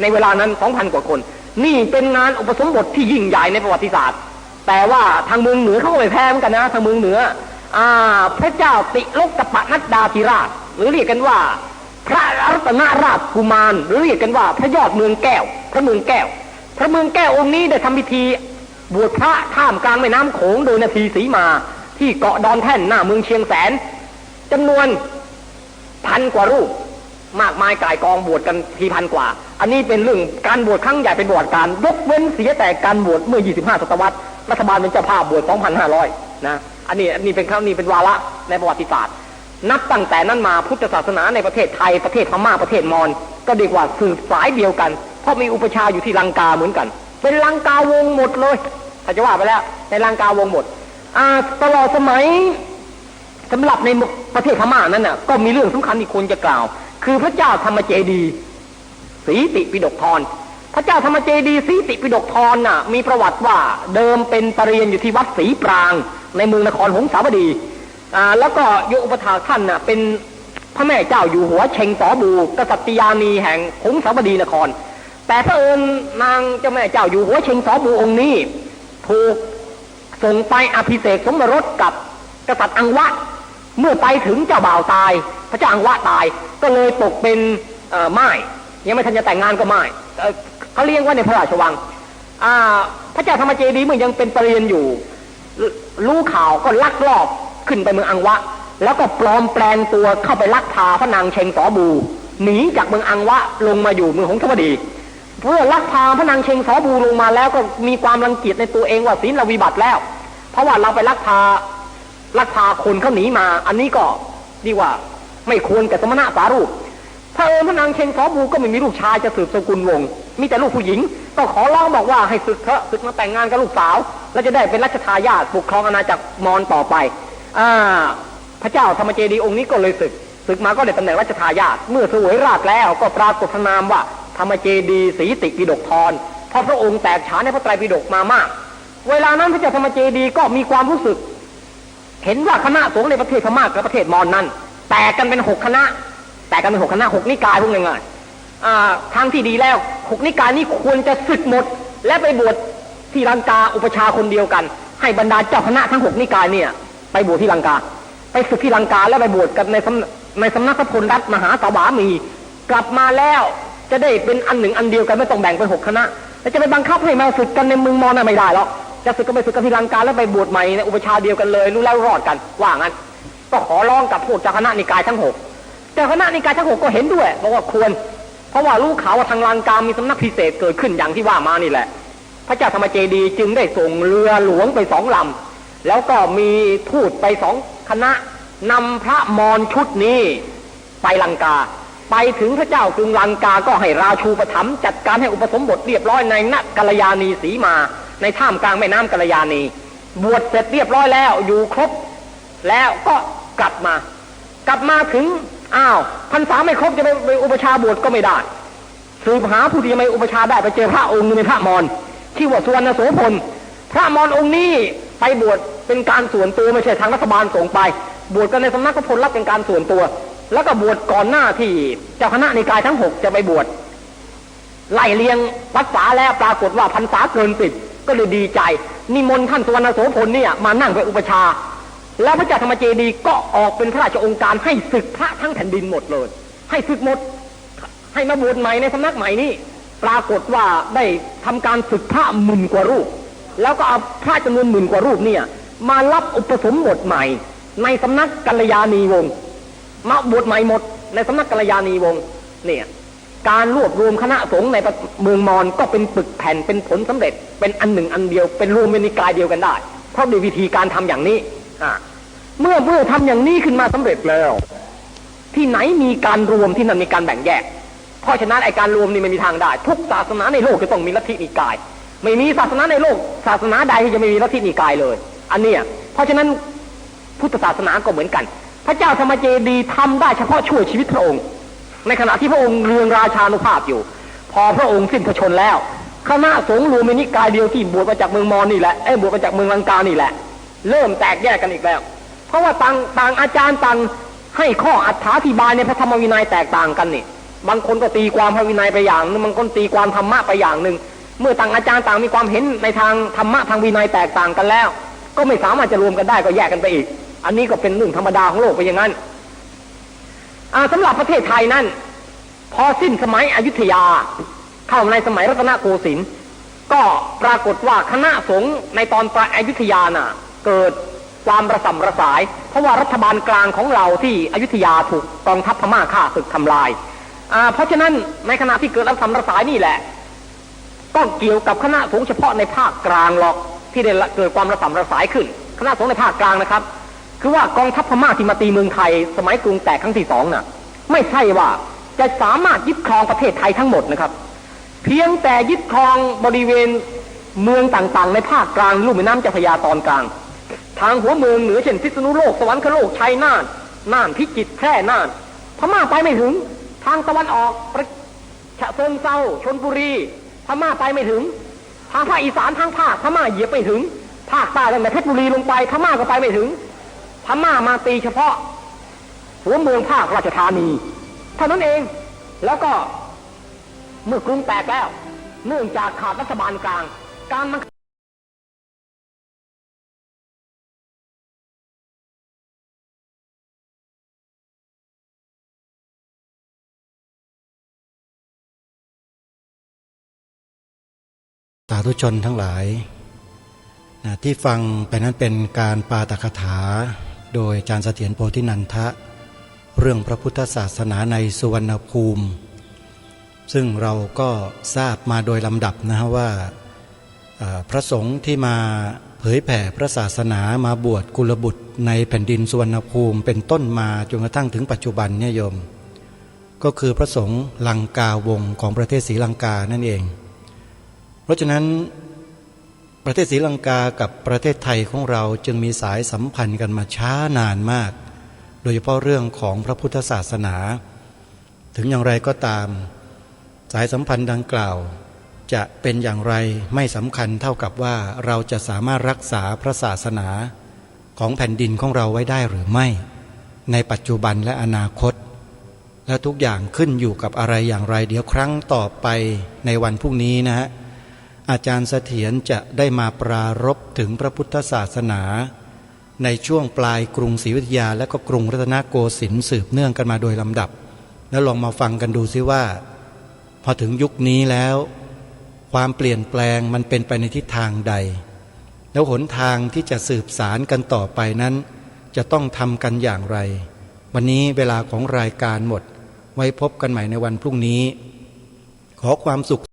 ในเวลานั้น 2,000 กว่าคนนี่เป็นงานอุปสมบทที่ยิ่งใหญ่ในประวัติศาสตร์แต่ว่าทางเมืองเหนือเขาก็ไม่แพ้เหมือนกันนะทางเมืองเหนือพระเจ้าติโลกปนัดดาธิราชหรือเรียกกันว่าพระรัตนราชกุมารหรือเรียกกันว่าพระยอดเมืองแก้วพระเมืองแก้วองค์นี้ได้ทำพิธีบวชพระท่ามกลางแม่น้ำโขงโดยนาทีสีมาที่เกาะดอนแท่นหน้าเมืองเชียงแสนจำนวน1,000 กว่ารูปมากมายก่ายกองบวชกันที1,000 กว่าอันนี้เป็นเรื่องการบวชครั้งใหญ่เป็นประวัติการยกเว้นเสียแต่การบวชเมื่อ25 ศตวรรษรัฐบาลเป็นเจ้าภาพบวช 2,500 นะอันนี้เป็นครั้งนี้เป็นวาระในประวัติศาสตร์นับตั้งแต่นั้นมาพุทธศาสนาในประเทศไทยประเทศพม่าประเทศมอญก็เรียกว่าสืบสายเดียวกัน เพราะมีอุปชาอยู่ที่ลังกาเหมือนกันเป็นลังกาวงหมดเลยถ้าจะว่าไปแล้วในลังกาวงหมดตลอดสมัยสำหรับในประเทศพม่านั้นน่ะก็มีเรื่องสำคัญที่ควรจะกล่าวคือพระเจ้าธรรมเจดีย์สีติปิฎกธรพระเจ้าธรรมเจดีย์สีติปิฎกธรน่ะมีประวัติว่าเดิมเป็นปรริญญาอยู่ที่วัดศรีปรางในเมืองนครหงสาวดีแล้วก็โยอุปถาท่านน่ะเป็นพระแม่เจ้าอยู่หัวเชงสอบูกษัตริยานีแห่งหงสาวดีนครแต่พระเอิญนางเจ้าแม่เจ้าอยู่หัวเชงสอบูองค์นี้ถูกส่งไปอภิเษกสมรสกับกษัตริย์อังวะเมื่อไปถึงเจ้าบ่าวตายพระเจ้าอังวะตายก็เลยตกเป็นม่ายยังไม่ทันจะแต่งงานก็ม่ายเขาเลี้ยงไว้ในพระราชวังพระเจ้าธรรมเจดีย์เมื่อยังเป็นปรริญญาอยู่รู้ข่าวก็ลักลอบขึ้นไปเมืองอังวะแล้วก็ปลอมแปลงตัวเข้าไปลักพาพระนางเชงสอบูหนีจากเมืองอังวะลงมาอยู่เมืองหงสาวดีเพื่อลักพาพระนางเชงสอบูลงมาแล้วก็มีความรังเกียจในตัวเองว่าศีลวิบัติแล้วเพราะว่าเราไปลักพาคนเขาหนีมาอันนี้ก็ดีว่าไม่ควรแก่สมณะสารูปพระนางเชงสอบูก็ไม่มีลูกชายจะสืบสกุลวงศ์มีแต่ลูกผู้หญิงก็ขอร้องบอกว่าให้ศึกเถอะศึกมาแต่งงานกับลูกสาวแล้วจะได้เป็นรัชทายาทปกครองอาณาจักรมอญต่อไปพระเจ้าธรรมเจดีย์องค์นี้ก็เลยศึกมาก็ได้ตำแหน่งรัชทายาทเมื่อเสวยราชแล้วก็ปรากฏนามว่าธรรมเจดีย์สีติปิฎกธรเพราะพระองค์แตกฉานในพระไตรปิฎกมามากเวลานั้นพระเจ้าธรรมเจดีย์ก็มีความรู้สึกเห็นว่าคณะสงฆ์ในประเทศพม่ากับประเทศมอญนั้นแตกกันเป็น6 คณะ6 นิกายพวกง่ายๆทางที่ดีแล้ว6 นิกายนี้ควรจะสึกหมดและไปบวชที่ลังกาอุปชาคนเดียวกันให้บรรดาเจ้าคณะทั้ง6 นิกายเนี่ยไปบวชที่ลังกาไปศึกที่ลังกาแล้วไปบวชกันในสำนักพระพลรัตน์มหาสวามีกลับมาแล้วจะได้เป็นอันหนึ่งอันเดียวกันไม่ต้องแบ่งเป็น6 คณะแล้วจะไปบังคับให้มาศึกกันในเมืองมอญไม่ได้หรอกจะศึกก็ไปศึกกันที่ลังกาแล้วไปบวชใหม่ในอุปชาเดียวกันเลยรู้แล้วรอดกันว่างั้นก็ขอร้องกับพวกเจ้าคณะนิกายทั้ง6เจ้าคณะนิกายทั้ง6ก็เห็นด้วยบอกว่าควรเพราะว่ารู้ข่าวว่าทางลังกามีสำนักพิเศษเกิดขึ้นอย่างที่ว่ามานี่แหละพระเจ้าธรรมเจดีย์จึงได้ส่งเรือหลวงไป2 ลำแล้วก็มีทูตไป2 คณะนำพระมอญชุดนี้ไปลังกาไปถึงพระเจ้ากรุงลังกาก็ให้ราชูปถัมภ์จัดการให้อุปสมบทเรียบร้อยในณกัลยาณีสีมาในท่ามกลางแม่น้ำกัลยาณีบวชเสร็จเรียบร้อยแล้วอยู่ครบแล้วก็กลับมาถึงพรรษาไม่ครบจะไปอุปชาบวชก็ไม่ได้สืบหาผู้ที่จะไปอุปชาได้ไปเจอพระองค์นึงในพระมอญชื่อว่าสุวรรณโสพลพระมอญองค์นี้ไปบวชเป็นการส่วนตัวไม่ใช่ทางรัฐบาลส่งไปบวชกันในสำนักพระพลรับเป็นการส่วนตัวแล้วก็บวชก่อนหน้าที่เจ้าคณะนิกายทั้ง6จะไปบวชไล่เลียงพรรษาแล้วปรากฏว่าพรรษาเกิน10ก็เลยดีใจนิมนต์ท่านสุวรรณโสพลเนี่ยมานั่งเป็นอุปชาแล้วพระเจ้าธรรมเจดีย์ก็ออกเป็นพระราชองค์การให้ศึกพระทั้งแผ่นดินหมดเลยให้ศึกหมดให้มาบวชใหม่ในสำนักใหม่นี้ปรากฏว่าได้ทำการศึกพระ10,000 กว่ารูปแล้วก็เอาพระจำนวน10,000 กว่ารูปเนี่ยมารับอุปสมบทใหม่ในสำนักกัลยาณีวงศ์มาบวชใหม่หมดในสำนักกัลยาณีวงศ์เนี่ยการรวบรวมคณะสงฆ์ในเมืองมอญก็เป็นปึกแผ่นเป็นผลสำเร็จเป็นอันหนึ่งอันเดียวเป็นรวมเป็นนิกายเดียวกันได้เพราะด้วยวิธีการทำอย่างนี้เมื่อทำอย่างนี้ขึ้นมาสำเร็จแล้วที่ไหนมีการรวมที่นั่นมีการแบ่งแยกเพราะฉะนั้นไอ้การรวมนี่ไม่มีทางได้ทุกศาสนาในโลกจะต้องมีลัทธินิกายไม่มีศาสนาในโลกศาสนาใดที่จะไม่มีลัทธินิกายเลยอันเนี้ยเพราะฉะนั้นพุทธศาสนาก็เหมือนกันพระเจ้าธรรมเจดีย์ทำได้เฉพาะช่วยชีวิตพระองค์ในขณะที่พระองค์เรืองราชานุภาพอยู่พอพระองค์สิ้นพระชนม์แล้วคณะสงฆ์รวมเป็นนิกายเดียวที่บวชมาจากเมืองมอญนี่แหละบวชมาจากเมืองลังกานี่แหละเริ่มแตกแยกกันอีกแล้วเพราะว่าต่างอาจารย์ต่างให้ข้ออธิบายในพระธรรมวินัยแตกต่างกันนี่บางคนก็ตีความพระวินัยไปอย่างนึงบางคนตีความธรรมะไปอย่างนึงเมื่อต่างอาจารย์ต่างมีความเห็นในทางธรรมะทางวินัยแตกต่างกันแล้วก็ไม่สามารถจะรวมกันได้ก็แยกกันไปอีกอันนี้ก็เป็นเรื่องธรรมดาของโลกไปอย่างนั้นสำหรับประเทศไทยนั้นพอสิ้นสมัยอยุธยาเข้าในสมัยรัตนโกสินทร์ก็ปรากฏว่าคณะสงฆ์ในตอนปลายอยุธยาน่ะเกิดความระส่ำระสายเพราะว่ารัฐบาลกลางของเราที่อยุธยาถูกกองทัพพม่าฆ่าศึกทำลายเพราะฉะนั้นในขณะที่เกิดระส่ำระสายนี่แหละก็เกี่ยวกับคณะสงฆ์เฉพาะในภาคกลางหรอกที่ได้เกิดความระส่ำระสายขึ้นคณะสงฆ์ในภาคกลางนะครับคือว่ากองทัพพม่าที่มาตีเมืองไทยสมัยกรุงแตกครั้งที่2น่ะไม่ใช่ว่าจะสามารถยึดครองประเทศไทยทั้งหมดนะครับ เพียงแต่ยึดครองบริเวณเมืองต่างๆในภาคกลางลุ่มแม่น้ำเจ้าพระยาตอนกลางทางหัวเมืองเหนือเช่นพิษณุโลกสวรรคโลกชัยนาทน่านพิจิตรแพร่น่านพม่าไปไม่ถึงทางตะวันออกฉะเชิงเทราชลบุรีพม่าไปไม่ถึงทางภาคอีสานทางภาคพม่าเหยียบไม่ถึงภาคใต้ตั้งแต่เพชรบุรีลงไปพม่าก็ไปไม่ถึงพม่ามาตีเฉพาะหัวเมืองภาคราชธานีเท่านั้นเองแล้วก็เมื่อกรุงแตกแล้วเนื่องจากขาดรัฐบาลกลางการมันสาธุชนทั้งหลายที่ฟังไปนั้นเป็นการปาฐกถาโดยอาจารย์เสถียรโพธินันทะเรื่องพระพุทธศาสนาในสุวรรณภูมิซึ่งเราก็ทราบมาโดยลำดับนะฮะว่าพระสงฆ์ที่มาเผยแผ่พระศาสนามาบวชกุลบุตรในแผ่นดินสุวรรณภูมิเป็นต้นมาจนกระทั่งถึงปัจจุบันเนี่ยโยมก็คือพระสงฆ์ลังกาวงศ์ของประเทศศรีลังกานั่นเองเพราะฉะนั้นประเทศศรีลังกากับประเทศไทยของเราจึงมีสายสัมพันธ์กันมาช้านานมากโดยเฉพาะเรื่องของพระพุทธศาสนาถึงอย่างไรก็ตามสายสัมพันธ์ดังกล่าวจะเป็นอย่างไรไม่สำคัญเท่ากับว่าเราจะสามารถรักษาพระศาสนาของแผ่นดินของเราไว้ได้หรือไม่ในปัจจุบันและอนาคตและทุกอย่างขึ้นอยู่กับอะไรอย่างไรเดี๋ยวครั้งต่อไปในวันพรุ่งนี้นะฮะอาจารย์เสถียรจะได้มาปรารภถึงพระพุทธศาสนาในช่วงปลายกรุงศรีอยุธยาและก็กรุงรัตนโกสินทร์สืบเนื่องกันมาโดยลำดับแล้วลองมาฟังกันดูซิว่าพอถึงยุคนี้แล้วความเปลี่ยนแปลงมันเป็นไปในทิศทางใดแล้วหนทางที่จะสืบสารกันต่อไปนั้นจะต้องทำกันอย่างไรวันนี้เวลาของรายการหมดไว้พบกันใหม่ในวันพรุ่งนี้ขอความสุข